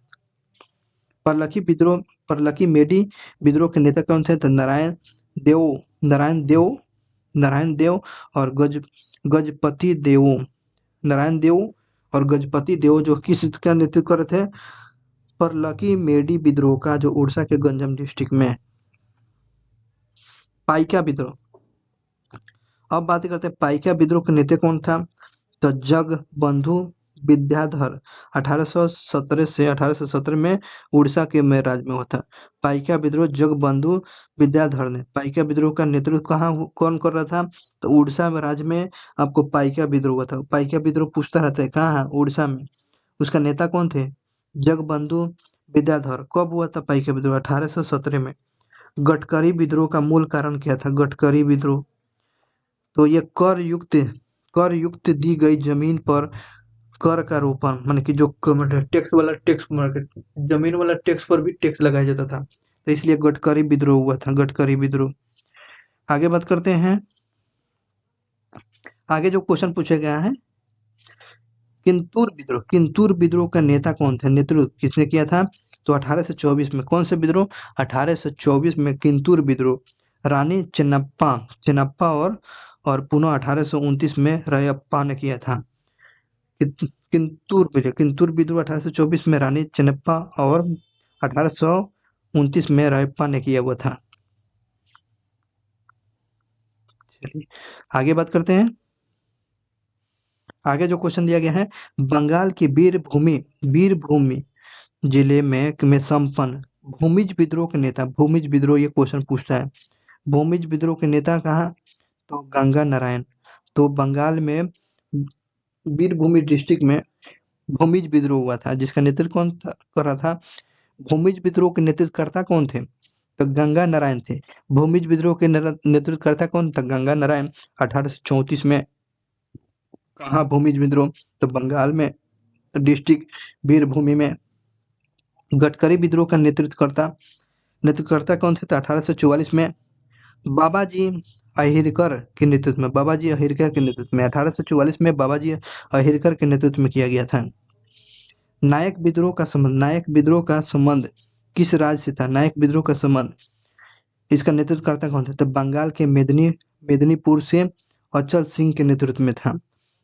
परलकी मेडी विद्रोह के नेता कौन थे? तो नारायण देव और गजपति देव जो किस का नेतृत्व कर रहे थे? परलकी मेडी विद्रोह का, जो उड़ीसा के गंजम डिस्ट्रिक्ट में। पाइका विद्रोह, अब बात करते हैं पाइका विद्रोह के नेता कौन था? तो जगबंधु विद्याधर 1817 से 1817 में उड़ीसा के में राज्य में होता। पाइका विद्रोह जगबंधु विद्याधर ने। पाइका विद्रोह का नेतृत्व कौन कर रहा था? तो उड़ीसा में राज्य में आपको पाइका विद्रोह हुआ था। पाइका विद्रोह पूछता रहता है कहाँ है? उड़ीसा में। उसका नेता कौन थे? जगबंधु विद्याधर। कब हुआ था पाइका विद्रोह? 1817 में। गडकरी विद्रोह का मूल कारण क्या था? गडकरी विद्रोह, तो ये कर युक्त दी गई जमीन पर कर का रोपण, मान कि जो टैक्स जमीन वाला टैक्स पर भी टैक्स लगाया जाता था, तो इसलिए गडकरी विद्रोह हुआ था। गडकरी विद्रोह। आगे बात करते हैं, आगे जो क्वेश्चन पूछे गया है किंतूर विद्रोह का नेता कौन थे, नेतृत्व किसने किया था? तो 1824 में। कौन से विद्रोह? 1824 में किंतूर विद्रोह रानी चेन्नप्पा चेन्नप्पा और पुनः 1829 में रायप्पा ने किया था। किंतूर विद्रोह 1824 में रानी चेन्नप्पा और 1829 में रायप्पा ने किया हुआ था। चलिए आगे बात करते हैं। आगे जो क्वेश्चन दिया गया है, बंगाल की वीरभूमि जिले में संपन्न भूमिज विद्रोह के नेता, भूमिज विद्रोह ये क्वेश्चन पूछता है। भूमिज विद्रोह के नेता कहाँ? तो गंगा नारायण। तो बंगाल में वीरभूमि डिस्ट्रिक्ट में भूमिज विद्रोह हुआ था, जिसका नेतृत्व कौन कर रहा था? भूमिज विद्रोह के नेतृत्वकर्ता कौन थे? तो गंगा नारायण थे। भूमिज विद्रोह के नेतृत्वकर्ता कौन था? गंगा नारायण। 1834 में कहाँ भूमिज विद्रोह? तो बंगाल में डिस्ट्रिक्ट वीरभूमि में। गडकरी विद्रोह का नेतृत्वकर्ता कौन थे? तो 1844 में बाबाजी अहिरकर के नेतृत्व में 1844 में बाबाजी अहिरकर के नेतृत्व में किया गया था। नायक विद्रोह का संबंध किस राज्य से था? नायक विद्रोह का संबंध, इसका नेतृत्वकर्ता कौन थे? तो बंगाल के मेदिनीपुर से अचल सिंह के नेतृत्व में था।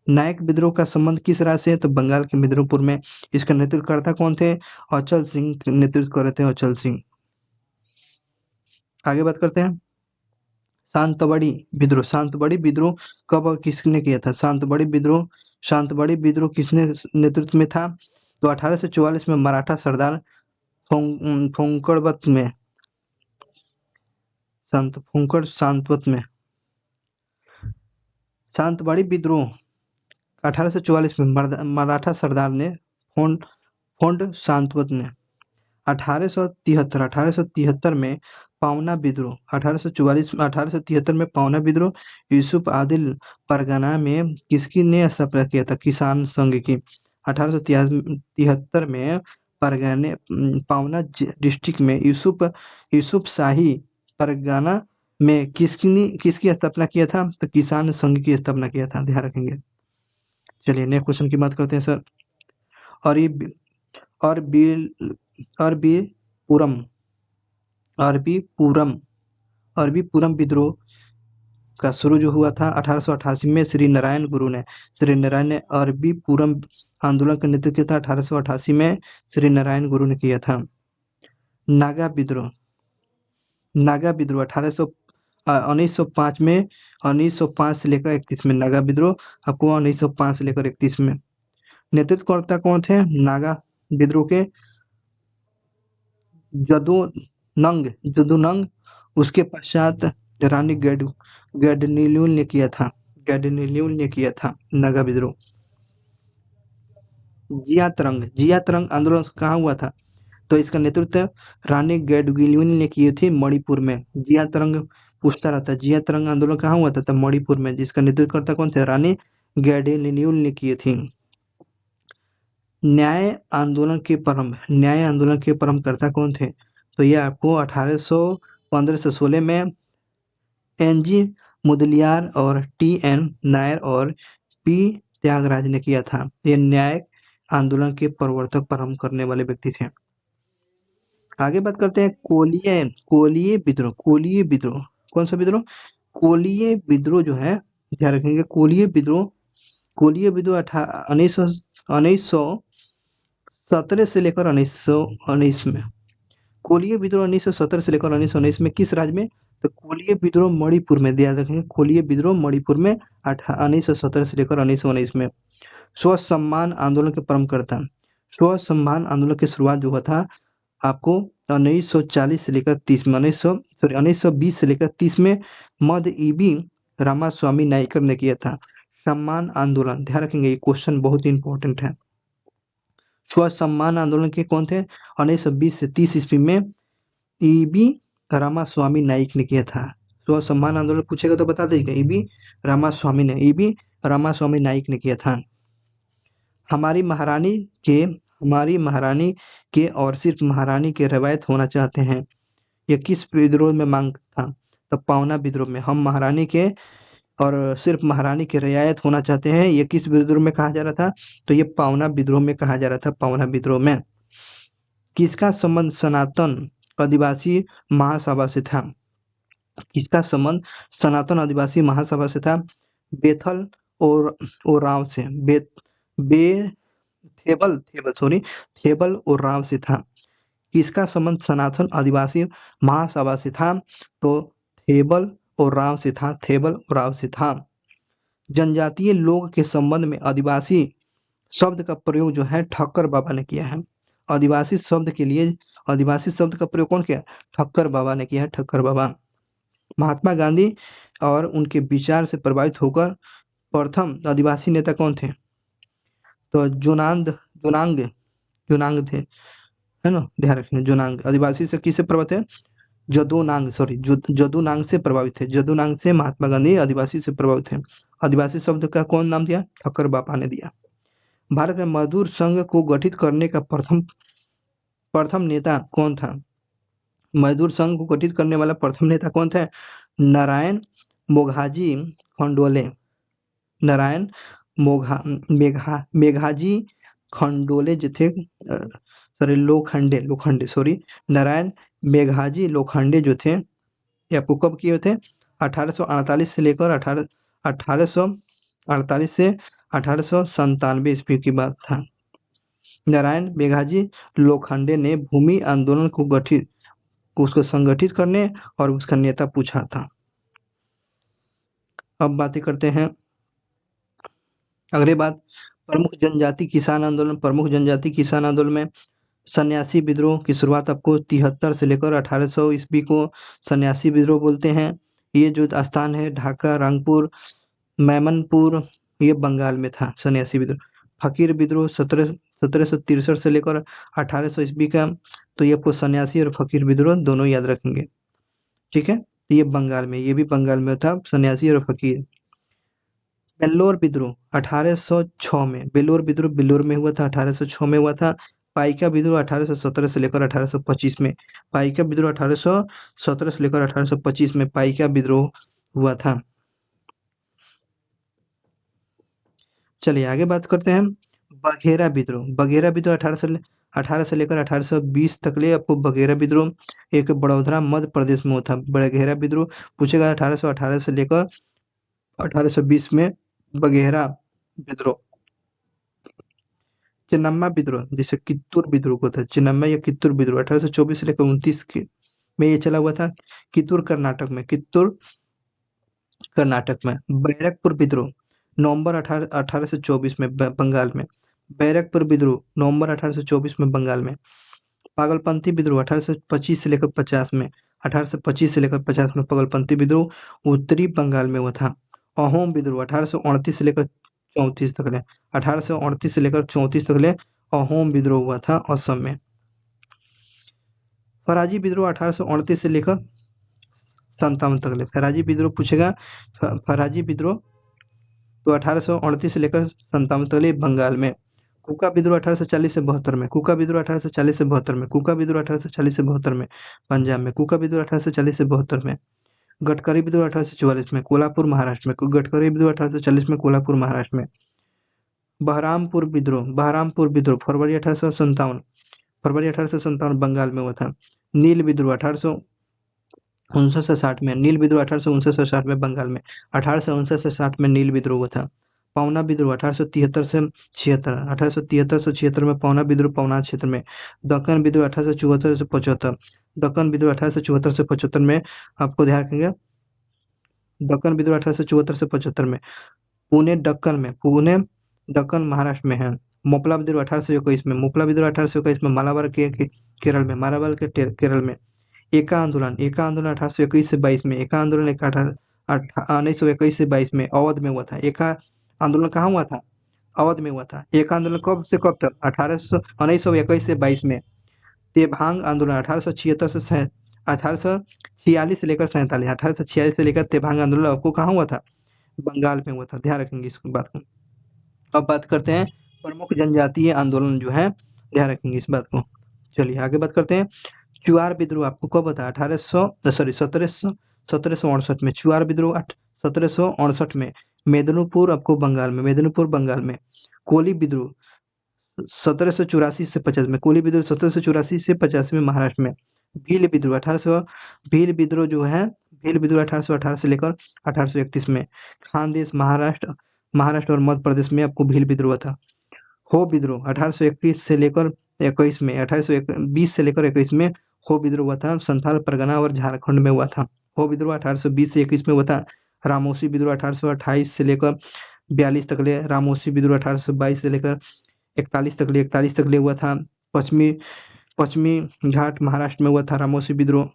नायक विद्रोह का संबंध किस राज्य से? तो बंगाल के मेदिनीपुर में। इसका नेतृत्वकर्ता कौन थे? अचल सिंह नेतृत्व कर रहे थे, अचल सिंह। आगे बात करते हैं। शांतबड़ी विद्रोह कब और किसने किया था? शांतबड़ी विद्रोह किसने नेतृत्व में था? तो 1844 में मराठा सरदार फुंकड़वत में शांतबड़ी विद्रोह 1844 में मराठा सरदार ने फोंड शांतवत ने। 1873 में पावना विद्रोह 1873 में पावना विद्रोह यूसुफ आदिल परगना में किसकी ने स्थापना किया था? किसान संघ की। 1873 में पावना डिस्ट्रिक्ट में यूसुफ शाही परगना में किसकी स्थापना किया था? तो किसान संघ की स्थापना किया था, ध्यान रखेंगे। चलिए नेक्स्ट क्वेश्चन की बात करते हैं सर। अरबी पुरम विद्रोह का शुरू जो हुआ था 1888 में श्री नारायण ने अरबी पुरम आंदोलन का नेतृत्व किया था। 1888 में श्री नारायण गुरु ने किया था। नागा विद्रोह 1905 में 1905 से लेकर 31 में नागा विद्रोह आपको 1905 से लेकर 31 में। नेतृत्वकर्ता कौन थे नागा विद्रोह के? जदुनंग। उसके पश्चात रानी गैडिनिल्यूल ने किया था नागा विद्रोह। जिया तरंग आंदोलन कहाँ हुआ था? तो इसका नेतृत्व रानी गैडिनिल्यूल ने की थी मणिपुर में। जिया तरंग पूछता रहता है, जिया तरंग आंदोलन कहाँ हुआ था? तो मणिपुर में। जिसका नेतृत्वकर्ता कौन थे? रानी गैडिनिल्यूल ने किए थी। न्याय आंदोलन के परमकर्ता कौन थे? तो ये आपको 1815 से 16 में एनजी मुदलियार और टीएन नायर और पी त्यागराज ने किया था। ये न्याय आंदोलन के प्रवर्तक प्रारंभ करने वाले व्यक्ति थे। आगे बात करते हैं कोलिये विद्रोह। कौन सा विद्रोह? कोलिये विद्रोह जो है, ध्यान रखेंगे। कोलिये विद्रोह 1917 से लेकर 1919 में। कोलिये विद्रोह 1917 से लेकर 1919 में किस राज्य में? तो कोलिये विद्रोह मणिपुर में। ध्यान रखेंगे, कोलिये विद्रोह मणिपुर में 1917 से लेकर 1919 में। स्व सम्मान आंदोलन के परमकर्ता। स्व सम्मान आंदोलन की शुरुआत जो हुआ था आपको 1940 से लेकर 30 में 1920 से लेकर 30 में मध्य ईबी रामास्वामी नाइकर ने किया था। सम्मान आंदोलन, ध्यान रखेंगे, ये क्वेश्चन बहुत ही इंपॉर्टेंट है। स्व सम्मान आंदोलन के कौन थे? 1920 से 30 ईस्वी में ईबी रामास्वामी नाइक ने किया था। स्व सम्मान आंदोलन पूछेगा तो बता देगा, ईबी रामास्वामी नाइक ने किया था। हमारी महारानी के और सिर्फ महारानी के रवायत होना चाहते हैं, यह किस विद्रोह में मांग था? तो पावना विद्रोह में। हम महारानी के और सिर्फ महारानी की रियायत होना चाहते हैं। ये किस विद्रोह में कहा जा रहा था? तो ये पावना विद्रोह में कहा जा रहा था, पावना विद्रोह में। किसका संबंध सनातन आदिवासी महासभा से था? किसका संबंध सनातन आदिवासी महासभा से था? बेथल और ओरांव से, बे बे थेबल थेबल सॉरी थेबल और राव से था। किसका संबंध सनातन आदिवासी महासभा से था? तो थेबल और राव से था, थेबल और राव से था। जनजातीय लोग के संबंध में आदिवासी शब्द का प्रयोग जो है ठक्कर बाबा ने किया है। आदिवासी शब्द के लिए आदिवासी शब्द का प्रयोग कौन किया? ठक्कर बाबा ने किया है, ठक्कर बाबा। महात्मा गांधी और उनके विचार से प्रभावित होकर प्रथम आदिवासी नेता कौन थे? तो जुनांग जुनांग थे, है ना, ध्यान रखना। जुनांग आदिवासी से किससे प्रभावित है? जदुनांग से प्रभावित थे। जदुनांग से महात्मा गांधी आदिवासी से प्रभावित है। आदिवासी शब्द का कौन नाम दिया? ठक्कर बाबा ने दिया। भारत में मजदूर संघ को गठित करने का प्रथम प्रथम नेता कौन था? मजदूर संघ को गठित करने वाला प्रथम नेता कौन था? नारायण मोघाजी खंडोले। नारायण मेघाजी खंडोले जो थे, लोखंडे सॉरी, नारायण मेघाजी लोखंडे जो थे, ये आपको कब किए थे? 1848 से लेकर 1848 से 1897 ईस्वी की बात था। नारायण मेघाजी लोखंडे ने भूमि आंदोलन को उसको संगठित करने और उसका नेता पूछा था। अब बातें करते हैं अगली बात, प्रमुख जनजाति किसान आंदोलन। प्रमुख जनजाति किसान आंदोलन में सन्यासी विद्रोह की शुरुआत आपको 73 से लेकर 1800 ईस्वी को सन्यासी विद्रोह बोलते हैं। ये जो स्थान है ढाका, रंगपुर, मैमनपुर, ये बंगाल में था सन्यासी विद्रोह। फकीर विद्रोह 1763 से लेकर 1800 ईस्वी का, तो ये आपको सन्यासी और फकीर विद्रोह दोनों याद रखेंगे, ठीक है। ये बंगाल में, ये भी बंगाल में था, सन्यासी और फकीर। बेल्लोर विद्रोह 1806 में, बेल्लोर विद्रोह बेल्लोर में हुआ था, 1806 में हुआ था। पाइका विद्रोह 1817 से लेकर 1825 में, पाइका विद्रोह 1817 से लेकर 1825 में पाइका विद्रोह हुआ था। चलिए आगे बात करते हैं बघेरा विद्रोह। बघेरा विद्रोह 18 से लेकर 1820 तक ले आपको बघेरा विद्रोह एक बड़ौदा मध्य प्रदेश में हुआ था। बघेरा विद्रोह पूछेगा 1818 से लेकर 1820 में बघेरा विद्रोह। चिन्नम्मा विद्रोह, जिसे कित्तूर विद्रोह को था, चिन्नम्मा या कित्तूर विद्रोह 1824 से लेकर 29 में ये चला हुआ था। कित्तूर कर्नाटक में, कित्तूर कर्नाटक में। बैरकपुर विद्रोह नवंबर 1824 में बंगाल में। बैरकपुर विद्रोह नवंबर 1824 में बंगाल में। पागलपंथी विद्रोह 1825 से लेकर 50 में, 1825 से लेकर 50 में पागलपंथी विद्रोह उत्तरी बंगाल में हुआ था। अहोम विद्रोह 1838 से लेकर 34 तक ले, 1838 से लेकर 34 तक ले अहोम विद्रोह हुआ था असम में। फराजी विद्रोह 1838 से लेकर 57 तक ले, फराजी विद्रोह पूछेगा। फराजी विद्रोह तो 1838 से लेकर 57 तक ले बंगाल में। कुका विद्रोह 1840 से 72 में, कुका विद्रोह 1840 से 72 में, कुका विद्रोह 1840 से 72 में पंजाब में, कुका विद्रोह 1840 से 72 में। गटकरी विद्रोह 1844 में कोल्हापुर महाराष्ट्र में, गटकरी विद्रोह 1840 में कोल्हापुर महाराष्ट्र में। बहरामपुर विद्रोह फरवरी 1857, फरवरी 1857 बंगाल में हुआ था। नील विद्रोह 1859 से 60 में, नील विद्रोह 1859 से 60 में बंगाल में, 1859 से 60 में नील विद्रोह हुआ था। पावना विद्रोह 1873 से 76, 1873 से 76 में पावना विद्रोह पावना क्षेत्र में। दक्कन विद्रोह 1874 से 75, दक्कन विद्रोह 1874 से 75 में आपको ध्यान रखेंगे। दक्कन विद्रोह 1874 से 75 में। पुणे दक्कन महाराष्ट्र में है। मोपला विद्रोह 1821 में, मोपला विद्रोह 1821 में मालाबार के केरल में, मालाबार के केरल में। एका आंदोलन 1821 से 22 में, एका आंदोलन 1921 से 22 में अवध में हुआ था। एका आंदोलन कहाँ हुआ था? अवध में हुआ था। एका आंदोलन कब से कब तक? 1921 से 22 में। तेभांग आंदोलन 1846 से लेकर 47, 1846 से लेकर तेभांग आंदोलन आपको कहाँ हुआ था? बंगाल में हुआ था, ध्यान रखेंगे इस बात को। अब बात करते हैं प्रमुख जनजातीय आंदोलन जो है, ध्यान रखेंगे इस बात को। चलिए आगे बात करते हैं। चुआर विद्रोह आपको कब होता है? 1768 में। चुआर विद्रोह 1768 में मेदिनीपुर आपको बंगाल में, मेदिनीपुर बंगाल में। कोली विद्रोह 1784 से 50 में, कोली विद्रोह 1784 से 50 में महाराष्ट्र में। भील विद्रोह 1800, भील विद्रोह जो है, भील विद्रोह 1818 से लेकर 1831 में। खानदेश महाराष्ट्र, महाराष्ट्र और मध्य प्रदेश में आपको भील विद्रोह था। हो विद्रोह 1821 से लेकर 21 में, 1820 से लेकर 21 में हो विद्रोह हुआ था, संथाल परगना और झारखंड में हुआ था। हो विद्रोह 1820 से 21 में हुआ था। रामोसी विद्रोह 1828 से लेकर 42 तक ले, रामोसी विद्रोह 1822 से लेकर 41 तक ले हुआ था। पश्चिमी पश्चिमी घाट महाराष्ट्र में हुआ था रामोसी विद्रोह।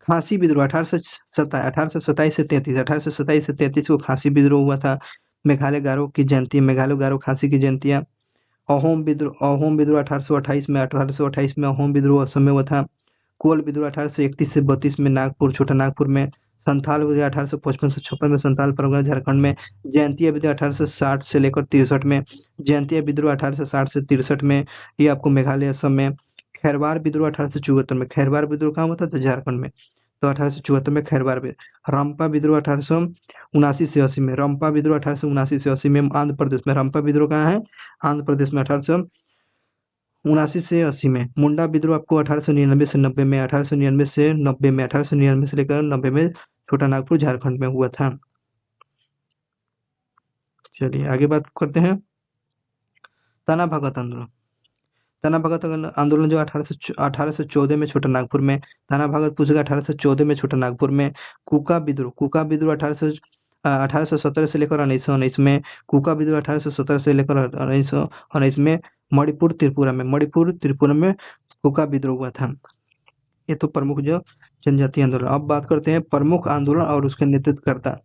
खांसी विद्रोह 1827 से 33, 1827 से 33 को खांसी विद्रोह हुआ था। मेघालय गारो की जयंती, मेघालय गारो खांसी की जयंतियाँ। अहोम विद्रोह 1828 में अहोम विद्रोह असम में हुआ था। कोल विद्रोह 1831 से 32 में नागपुर, छोटा नागपुर में। संथाल विद्रोह 1855 से 56 में संथाल परगना झारखंड में। जयंतिया विद्रोह 1860 से लेकर 63 में, जयंतिया विद्रोह 1860 से 63 में, ये आपको मेघालय असम में। खैरवार विद्रोह 1874 में, खैरवार विद्रोह कहाँ हुआ था? तो झारखंड में। तो 1874 में खैरवार विद्रोह। रंपा विद्रोह 1879 से 80 में, रंपा विद्रोह 1879 से 80 में आंध्र प्रदेश में। रंपा विद्रोह कहाँ है? आंध्र प्रदेश में, 1879 से 80 में। मुंडा विद्रोह आपको 1899 से 90 में, 1899 से 90 में, 1899 से लेकर 90 में छोटा नागपुर झारखंड में हुआ था। चलिए आगे बात करते हैं। तना भगत आंदोलन, तना भगत आंदोलन जो 1814 में छोटा नागपुर में। तना भगत पूछेगा 1814 में छोटा नागपुर में। कुका विद्रोह, कुका विद्रोह 1817 से लेकर 1919 में। कुका विद्रोह 1817 से लेकर 1919 में। मणिपुर त्रिपुरा में, मणिपुर त्रिपुरा में कुका विद्रोह हुआ था। ये तो प्रमुख जो जनजातीय आंदोलन। अब बात करते हैं प्रमुख आंदोलन और उसके नेतृत्वकर्ता।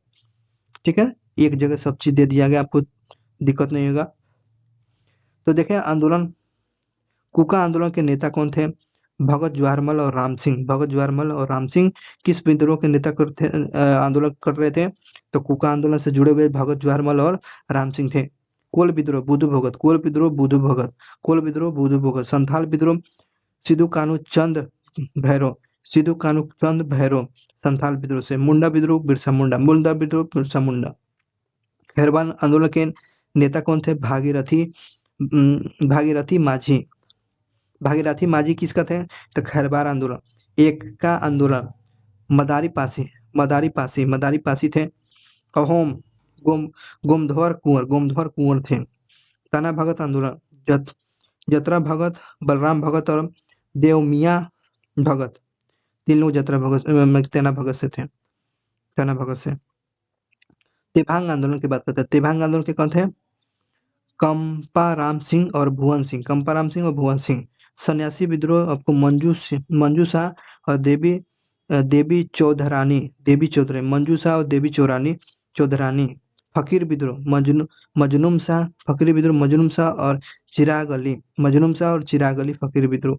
ठीक है, एक जगह सब चीज दे दिया गया, आपको दिक्कत नहीं होगा। तो देखें आंदोलन, कुका आंदोलन के नेता कौन थे? भगत जवाहरमल और राम सिंह। भगत जवाहरमल और राम सिंह किस विद्रोह के नेता आंदोलन कर रहे थे? तो कुका आंदोलन से जुड़े हुए भगत जवाहरमल और राम सिंह थे। कोल विद्रोह बुद्धू भगत, कोल विद्रोह बुद्धू भगत, कोल विद्रोह बुद्धू भगत। संथाल विद्रोह सिद्धू कानू चंद भैरव, सिद्धू कानू चंद भैरव संथाल विद्रोह से। मुंडा विद्रोह बिरसा मुंडा, मुंडा विद्रोह बिरसा मुंडा। खैरवार आंदोलन के नेता कौन थे? भागीरथी माझी। भागीरथी माझी किसका थे? तो खैरवार आंदोलन। एक का आंदोलन मदारी पासी थे। अहोम गोमधोर कुंवर थे। तना भगत आंदोलन जतरा भगत, बलराम भगत और देवमिया भगत, तीन लोग जतरा भगत तना भगत से थे, तना भगत से। तेभांग आंदोलन की बात करते हैं। तेभांग आंदोलन के कौन थे? कंपाराम सिंह और भुवन सिंह, कंपाराम सिंह और भुवन सिंह। सन्यासी विद्रोह आपको मंजू शाह और देवी चौधरानी, मंजू शाह और देवी चौधरानी। फकीर विद्रोह मजनूम शाह, फकीर विद्रोह मजनूम शाह और चिराग अली, मजनूम शाह और चिराग अली फकीर विद्रोह।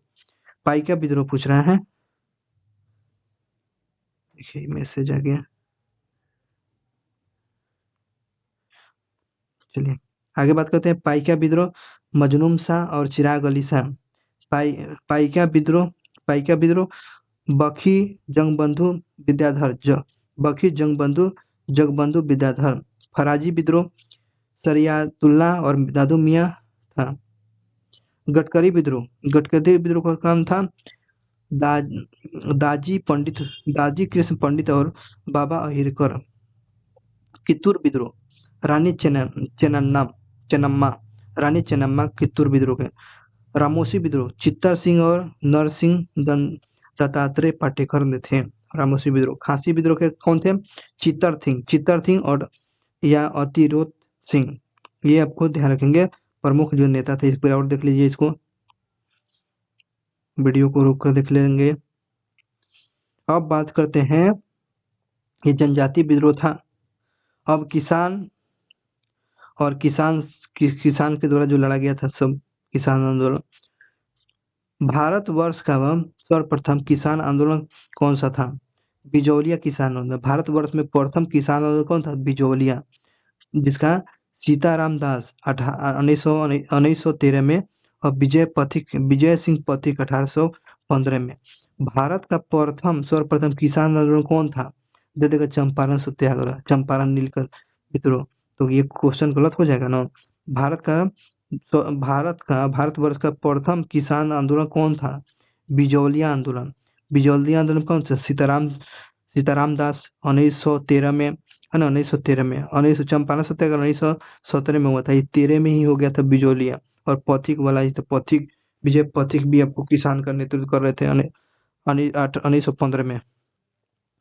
पाइका विद्रोह पूछ रहा है, देखिए मैसेज आ गया। चलिए आगे बात करते हैं। पाइका विद्रोह मजनूम शाह और चिराग अली शाह। पाइका विद्रोह बखी जंगबंधु विद्याधर। फराजी विद्रोह शरियातुल्ला और दादू मियाँ था। गडकरी विद्रोह का काम था दाजी कृष्ण पंडित और बाबा अहिरकर। कित्तूर विद्रोह रानी चेन्नम्मा कित्तूर विद्रोह के। रामोसी विद्रोह चित्तर सिंह और नरसिंह दत्तात्रेय पाटेकर ने थे। रामोसी विद्रोह। खांसी विद्रोह के कौन थे? चित्तर सिंह और या अतिरोत सिंह, ये आपको ध्यान रखेंगे प्रमुख जो नेता थे। इस पर और देख लीजिए, इसको वीडियो को रोक कर देख लेंगे। अब बात करते हैं, ये जनजाति विद्रोह था। अब किसान के द्वारा जो लड़ा गया था सब किसान आंदोलन। भारतवर्ष का सर्वप्रथम किसान आंदोलन कौन सा था? बिजौलिया किसान आंदोलन। भारतवर्ष में प्रथम किसान आंदोलन कौन था? बिजौलिया, जिसका सीताराम दास 1913 में और विजय सिंह पथिक 1815 में। भारत का प्रथम सर्वप्रथम किसान आंदोलन कौन था? दे देगा चंपारण सत्याग्रह, चंपारण नीलकंठ विद्रोह। तो ये क्वेश्चन गलत हो जाएगा ना। भारत का भारतवर्ष का प्रथम किसान आंदोलन कौन था? बिजौलिया आंदोलन। बिजौलिया आंदोलन कौन सा? सीताराम दास 1913 में, है ना, 1913 में। 1900 चंपारण सत्याग्रह 1917 में हुआ था। ये 13 में ही हो गया था बिजौलिया। और पथिक वाला ही था, पथिक विजय पथिक भी आपको किसान का नेतृत्व कर रहे थे 1915 में।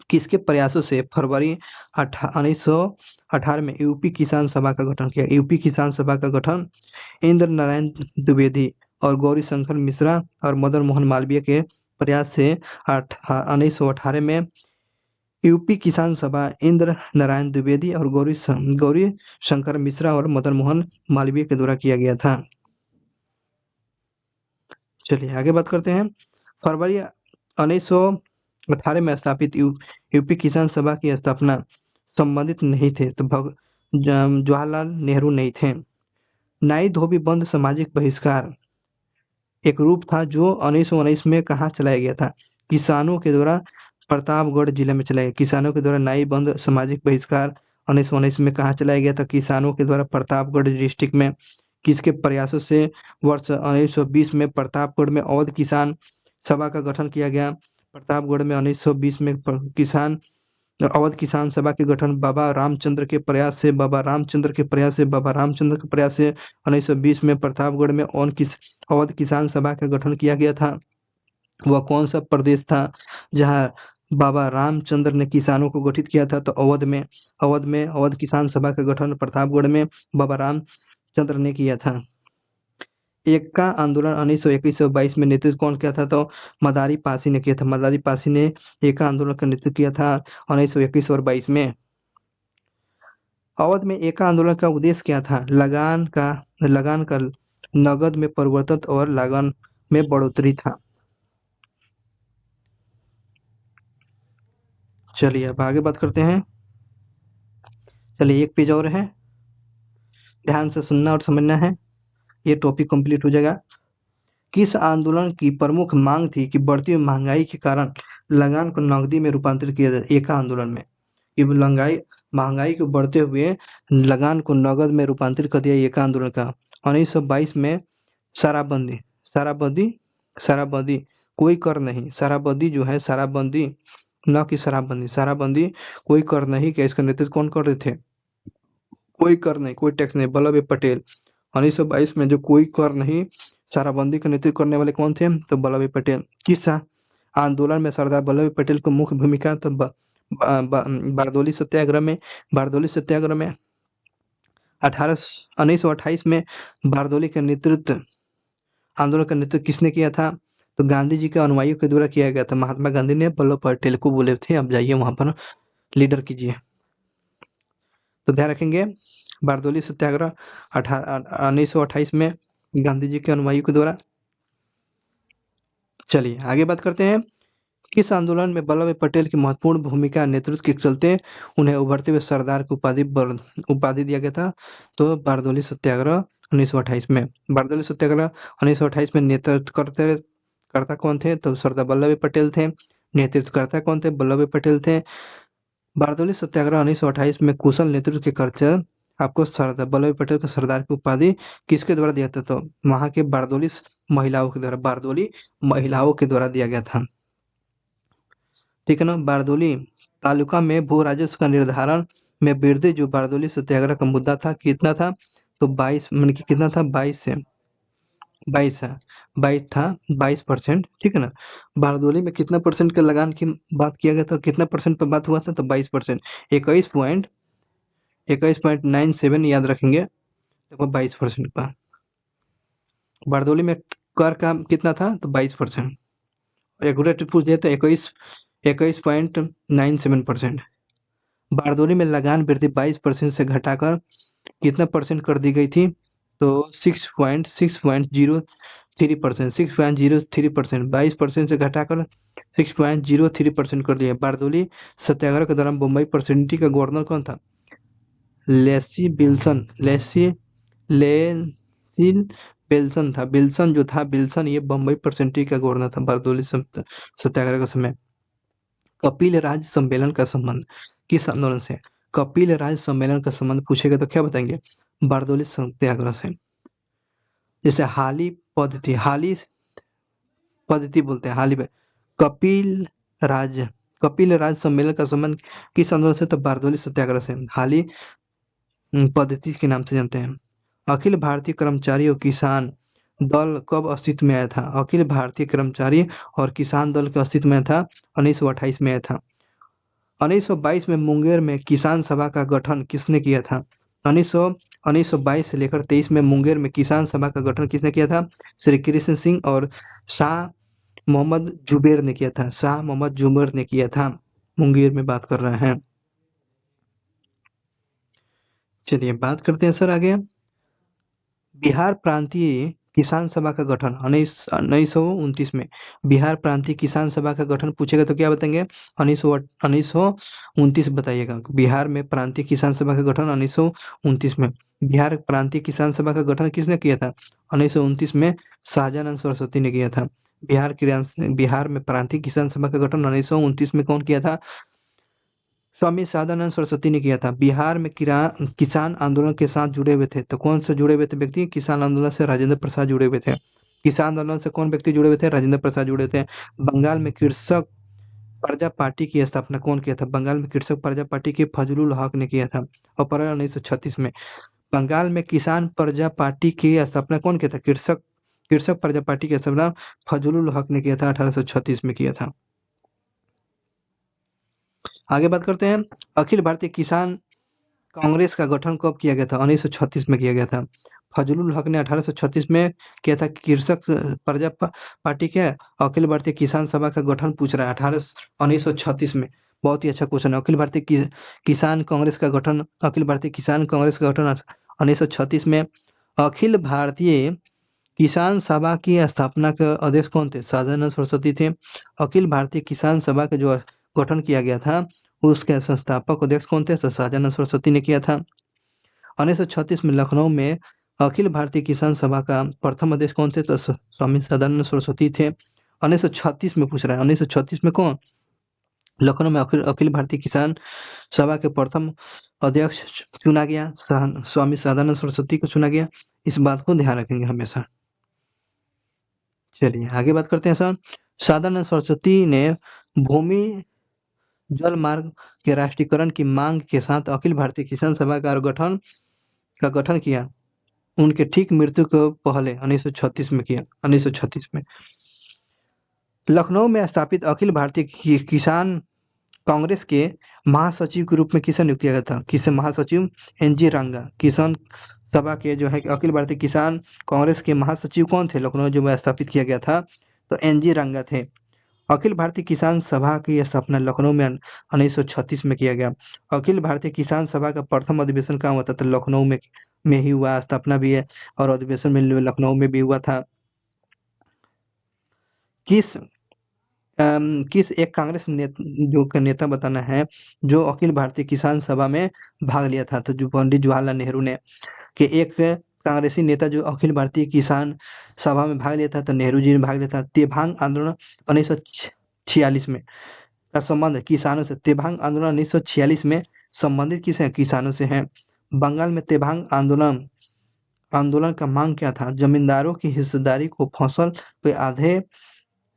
किसके प्रयासों से फरवरी 1918 में यूपी किसान सभा का गठन किया? यूपी किसान सभा का गठन इंद्र नारायण द्विवेदी और गौरी शंकर मिश्रा और मदन मोहन मालवीय के प्रयास से 1918 में यूपी किसान सभा इंद्र नारायण द्विवेदी और गौरी शंकर मिश्रा और मदन मोहन मालवीय के द्वारा किया गया था। चलिए आगे बात करते हैं। फरवरी 1918 में स्थापित यूपी किसान सभा की स्थापना संबंधित नहीं थे तो जवाहरलाल नेहरू नहीं थे। नाई धोबी बंद सामाजिक बहिष्कार एक रूप था जो 1919 में कहाँ चलाया गया था? किसानों के द्वारा प्रतापगढ़ जिले में चलाया गया। किसानों के द्वारा नाई बंद सामाजिक बहिष्कार 1919 में कहाँ चलाया गया था? किसानों के द्वारा प्रतापगढ़ डिस्ट्रिक्ट में। किसके प्रयासों से वर्ष 1920 में प्रतापगढ़ में अवध किसान सभा का गठन किया गया? प्रतापगढ़ में 1920 में अवध किसान सभा के गठन बाबा रामचंद्र के प्रयास से 1920 में प्रतापगढ़ में अवध किसान सभा का गठन किया गया था। वह कौन सा प्रदेश था जहां बाबा रामचंद्र ने किसानों को गठित किया था? तो अवध किसान सभा का गठन प्रतापगढ़ में बाबा रामचंद्र ने किया था। एक्का आंदोलन 1921-22 में नेतृत्व कौन किया था? तो मदारी पासी ने किया था। मदारी पासी ने एक्का आंदोलन का नेतृत्व किया था 1921 और 22 में। अवध में एक्का आंदोलन का उद्देश्य क्या था? लगान का नगद में परिवर्तन और लागत में बढ़ोतरी था। चलिए अब आगे बात करते हैं। चलिए एक पेज और है, ध्यान से सुनना और समझना है, ये टॉपिक कंप्लीट हो जाएगा। किस आंदोलन की प्रमुख मांग थी कि बढ़ती हुई महंगाई के कारण लगान को नकदी में रूपांतरित किया जाए? एक्का आंदोलन में कि महंगाई को बढ़ते हुए लगान को नगद में रूपांतरित कर दिया, एक्का आंदोलन का। 1922 में शराबबंदी शराबबंदी कोई कर नहीं, शराबबंदी जो है शराबबंदी न कि शराबबंदी कोई कर नहीं क्या इसका नेतृत्व कौन कर रहे थे? कोई कर नहीं, कोई टैक्स नहीं, वल्लभ भाई पटेल। 1922 में जो कोई कर नहीं शराबबंदी का नेतृत्व करने वाले कौन थे? तो वल्लभ भाई पटेल। किस आंदोलन में सरदार वल्लभ भाई पटेल को मुख्य भूमिका? तो बारदोली सत्याग्रह में 1928 में बारदोली का नेतृत्व आंदोलन का नेतृत्व किसने किया था? तो गांधी जी के अनुयायियों के द्वारा किया गया था। महात्मा गांधी ने वल्लभ पटेल को बोले थे अब जाइए वहां पर लीडर कीजिए। तो ध्यान रखेंगे बारदोली सत्याग्रह 1928 में गांधी जी के अनुयायियों के द्वारा। चलिए आगे बात करते हैं। किस आंदोलन में वल्लभ भाई पटेल की महत्वपूर्ण भूमिका नेतृत्व के चलते उन्हें उभरते हुए सरदार की उपाधि दिया गया था? तो बारदोली सत्याग्रह 1928 में। बारदोली सत्याग्रह 1928 में नेतृत्व करता कौन थे? तो सरदार वल्लभ भाई पटेल थे। नेतृत्वकर्ता कौन थे? वल्लभ भाई पटेल थे। बारदोली सत्याग्रह 1928 में कुशल नेतृत्व के खर्चे आपको सरदार वल्लभ भाई पटेल को सरदार की उपाधि किसके द्वारा दिया था? तो वहां के बारदोली महिलाओं के द्वारा दिया गया था। ठीक है ना। बारदोली तालुका में भू राजस्व का निर्धारण में वृद्धि जो बारदोली सत्याग्रह का मुद्दा था कितना था? तो 22 मान कि कितना था? 22 है, 22 था, 22%। ठीक है ना। बारदोली में कितना परसेंट का लगान की बात किया गया था? कितना परसेंट पर बात हुआ था? तो 22%। 21.97 याद रखेंगे, देखो 22% का। बारदोली में कर का कितना था? तो 22%। एक्यूरेट पूछ दिया तो 21.97%। बारदोली में लगान वृद्धि 22% से घटाकर कितना परसेंट कर दी गई थी? तो 6.03%। 6.03%, 22% से घटाकर 6.03% कर दिया। बारदोली सत्याग्रह के दौरान बम्बई प्रेसिडेंसी का गवर्नर कौन था? लेसी बेल्सन था। बिल्सन जो था, बिल्सन ये बम्बई परसेंट्री का गवर्नर था बारदोली सत्याग्रह के समय। कपिल राज सम्मेलन का संबंध किस आंदोलन से? कपिल राज सम्मेलन का संबंध पूछेगा तो क्या बताएंगे? बारदोली सत्याग्रह से। जैसे हाली पद्धति बोलते हैं, हाली पे कपिल राज कपिल राज सम्मेलन का संबंध किस आंदोलन से? तो बारदोली सत्याग्रह से। हाली पद्धति के नाम से जानते हैं। अखिल भारतीय कर्मचारी और किसान दल कब अस्तित्व में आया था? अखिल भारतीय कर्मचारी और किसान दल के अस्तित्व में था 1928 में आया था। 1922 में मुंगेर में किसान सभा का गठन किसने किया था? 1922 से लेकर 23 में मुंगेर में किसान सभा का गठन किसने किया था? श्री कृष्ण सिंह और शाह मोहम्मद जुबेर ने किया था। शाह मोहम्मद जुबेर ने किया था। मुंगेर में बात कर रहे हैं। चलिए बात करते हैं सर आगे। बिहार प्रांतीय किसान सभा का गठन 1929 में। बिहार प्रांतीय किसान सभा का गठन पूछेगा तो क्या बताएंगे? 1929 बताइएगा। बिहार में प्रांतीय किसान सभा का गठन 1929 में। बिहार प्रांतीय किसान सभा का गठन किसने किया था? 1929 में शाहजानंद सरस्वती ने किया था। बिहार में प्रांतीय किसान सभा का गठन 1929 में कौन किया था? स्वामी सदानंद सरस्वती ने किया था। बिहार में किसान आंदोलन के साथ जुड़े हुए थे तो कौन से जुड़े हुए थे व्यक्ति? किसान आंदोलन से राजेंद्र प्रसाद जुड़े हुए थे। किसान आंदोलन से कौन व्यक्ति जुड़े हुए थे? राजेंद्र प्रसाद जुड़े थे। बंगाल में कृषक प्रजा पार्टी की स्थापना कौन किया था? बंगाल में कृषक प्रजा पार्टी के फजलुल हक ने किया था अप्रैल 1936 में। बंगाल में किसान प्रजा पार्टी की स्थापना कौन किया था? कृषक कृषक प्रजा पार्टी की स्थापना फजलुल हक ने किया था, 1836 में किया था। आगे बात करते हैं। अखिल भारतीय किसान कांग्रेस का गठन कब किया गया था? 1936 में किया गया था। फजलुल हक ने 1836 में किया था। कृषक प्रजा पार्टी के अखिल भारतीय किसान सभा का गठन पूछ रहा है 1936 में। बहुत ही अच्छा क्वेश्चन है। किसान कांग्रेस का गठन अखिल भारतीय किसान कांग्रेस का गठन 1936 में। अखिल भारतीय किसान सभा की स्थापना के अध्यक्ष कौन थे? सदानंद सरस्वती थे। अखिल भारतीय किसान सभा का जो गठन किया गया था उसके संस्थापक अध्यक्ष कौन थे? सदानंद सरस्वती ने किया था। 1936 में लखनऊ में अखिल भारतीय किसान सभा का प्रथम अध्यक्ष कौन थे? तो स्वामी सदानंद सरस्वती थे। 1936 में पूछ रहा है। 1936 में कौन? लखनऊ में अखिल भारतीय किसान सभा के प्रथम अध्यक्ष चुना गया, स्वामी सदानंद सरस्वती को चुना गया। इस बात को ध्यान रखेंगे हमेशा। चलिए आगे बात करते हैं सर। सदानंद सरस्वती ने भूमि जल मार्ग के राष्ट्रीयकरण की मांग के साथ अखिल भारतीय किसान सभा का गठन किया। उनके ठीक मृत्यु को पहले 1936 में किया। 1936 में लखनऊ में स्थापित अखिल भारतीय किसान कांग्रेस के महासचिव के रूप में किसे नियुक्त किया गया था? किसे महासचिव? एनजी रंगा। किसान सभा के जो है अखिल भारतीय किसान कांग्रेस के महासचिव कौन थे? लखनऊ जो में स्थापित किया गया था तो एनजी रंगा थे। अखिल भारतीय किसान सभा की स्थापना लखनऊ में 1936 में किया गया। अखिल भारतीय किसान सभा का प्रथम अधिवेशन कहाँ हुआ था? तो लखनऊ में ही हुआ। स्थापना भी है और अधिवेशन में लखनऊ में भी हुआ था। किस एक कांग्रेस नेता बताना है जो अखिल भारतीय किसान सभा में भाग लिया था? तो जो पंडित जवाहरलाल नेहरू ने। कि एक कांग्रेसी नेता जो अखिल भारतीय किसान सभा में भाग लिया था तो नेहरू जी ने भाग लिया था। तेभांग आंदोलन 1946 में का संबंध किसानों से। तेभांग आंदोलन 1946 में संबंधित किसे है? किसानों से है। बंगाल में तेभांग आंदोलन का मांग क्या था? जमींदारों की हिस्सेदारी को फसल पे आधे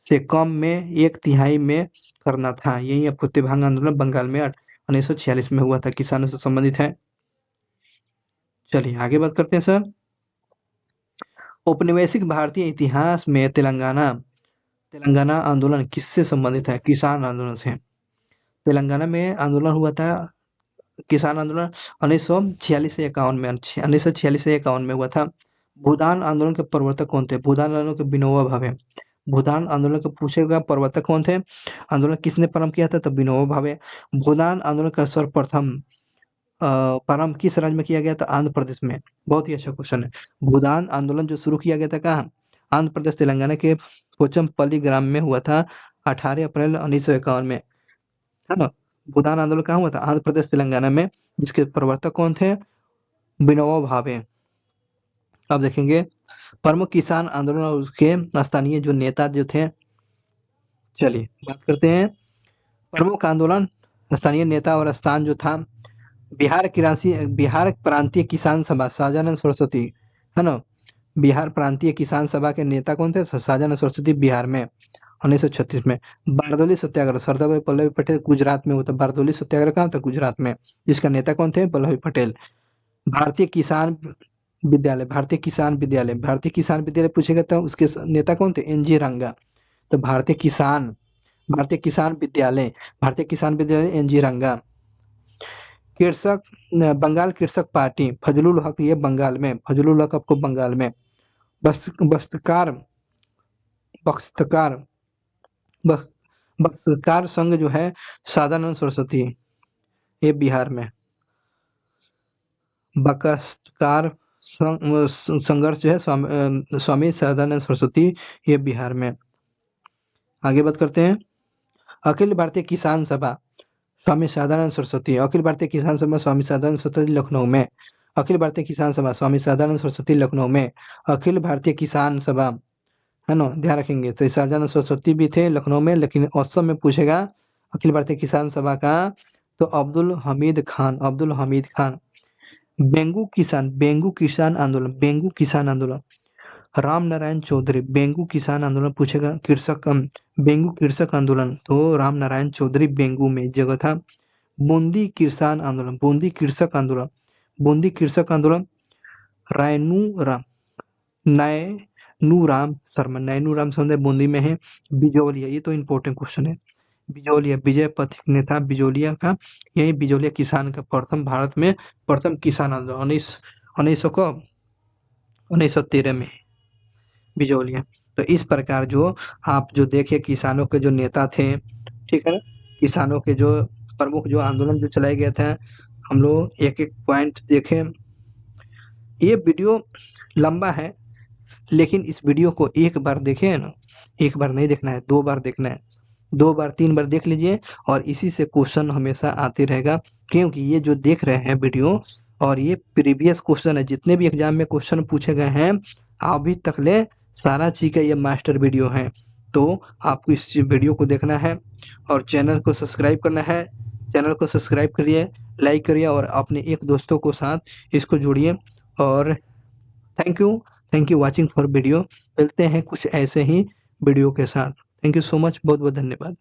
से कम में 1/3 में करना था। यही आपको तेभांग आंदोलन बंगाल में 1946 में हुआ था, किसानों से संबंधित है। चलिए आगे बात करते हैं सर। औपनिवेशिक भारतीय इतिहास में तेलंगाना आंदोलन किससे संबंधित है? किसान आंदोलन से। तेलंगाना में आंदोलन हुआ था किसान आंदोलन 1946 से 51 में 1946 से 51 में हुआ था। भूदान आंदोलन के प्रवर्तक कौन थे? भूदान आंदोलन के विनोबा भावे। भूदान आंदोलन के पूछेगा प्रवर्तक कौन थे? आंदोलन किसने प्रारंभ किया था? तो विनोबा भावे। भूदान आंदोलन का सर्वप्रथम प्रारंभ किस राज्य में किया गया था? आंध्र प्रदेश में। बहुत ही अच्छा क्वेश्चन है। भूदान आंदोलन जो शुरू किया गया था कहाँ? आंध्र प्रदेश तेलंगाना के पोचमपल्ली ग्राम में हुआ था 18 अप्रैल 1951 में, है ना। भूदान आंदोलन कहाँ हुआ था? आंध्र प्रदेश तेलंगाना में, जिसके प्रवर्तक कौन थे? विनोबा भावे। अब देखेंगे प्रमुख किसान आंदोलन और उसके स्थानीय जो नेता जो थे। चलिए बात करते हैं प्रमुख आंदोलन, स्थानीय नेता और स्थान जो था। बिहार प्रांतीय किसान सभा, शाहजानंद सरस्वती, है ना। बिहार प्रांतीय किसान सभा के नेता कौन थे? शाहजानंद सरस्वती, बिहार में 1936 में। बारदौली सत्याग्रह, सरदार वल्लभ भाई पटेल, गुजरात में होता। बारदौली सत्याग्रह कहाँ था? गुजरात में। इसका नेता कौन थे? वल्लभ भाई पटेल। भारतीय किसान विद्यालय, भारतीय किसान विद्यालय पूछेगा तो उसके नेता कौन थे? एन जी रंगा। तो भारतीय किसान विद्यालय एन जी रंगा। कृषक बंगाल कृषक पार्टी, फजलुल हक, ये बंगाल में, फजलुल हक आपको बंगाल में। बख्तकार बख्तकार बख्तकार संघ जो है सदानंद सरस्वती, ये बिहार में। बख्तकार संघर्ष जो है स्वामी सदानंद सरस्वती, ये बिहार में। आगे बात करते हैं अखिल भारतीय किसान सभा, स्वामी सदानंद सरस्वती। अखिल भारतीय किसान सभा स्वामी सदानंद सरस्वती, लखनऊ में। अखिल भारतीय किसान सभा स्वामी सदानंद सरस्वती, लखनऊ में। अखिल भारतीय किसान सभा, है ना, ध्यान रखेंगे। तो सदानंद सरस्वती भी थे लखनऊ में, लेकिन असम में पूछेगा अखिल भारतीय किसान सभा का तो अब्दुल हमीद खान। बेंगू किसान आंदोलन, राम नारायण चौधरी। बेंगू किसान आंदोलन पूछेगा, बेंगू कृषक आंदोलन, तो राम नारायण चौधरी बेंगू में जगह था। बूंदी किसान आंदोलन, बूंदी कृषक आंदोलन, नैनूराम शर्मा बूंदी में है। बिजौलिया, ये तो इम्पोर्टेंट क्वेश्चन है। बिजौलिया, विजय पथिक ने था बिजौलिया का। यही बिजौलिया किसान का भारत में प्रथम किसान आंदोलन 1913 में बिजौलिया। तो इस प्रकार जो आप जो देखे किसानों के जो नेता थे, ठीक है ना, किसानों के जो प्रमुख जो आंदोलन जो चलाए गए थे, हम लोग एक एक पॉइंट देखें। ये वीडियो लंबा है, लेकिन इस वीडियो को एक बार देखें ना, एक बार नहीं देखना है, 2 बार देखना है। 2 बार 3 बार देख लीजिए, और इसी से क्वेश्चन हमेशा आते रहेगा, क्योंकि ये जो देख रहे हैं वीडियो, और ये प्रीवियस क्वेश्चन है, जितने भी एग्जाम में क्वेश्चन पूछे गए हैं अभी तक ले, सारा चीज का ये मास्टर वीडियो है। तो आपको इस वीडियो को देखना है और चैनल को सब्सक्राइब करना है। चैनल को सब्सक्राइब करिए, लाइक करिए, और अपने एक दोस्तों को साथ इसको जोड़िए। और thank you watching for video. मिलते हैं कुछ ऐसे ही वीडियो के साथ। थैंक यू सो मच, बहुत बहुत धन्यवाद।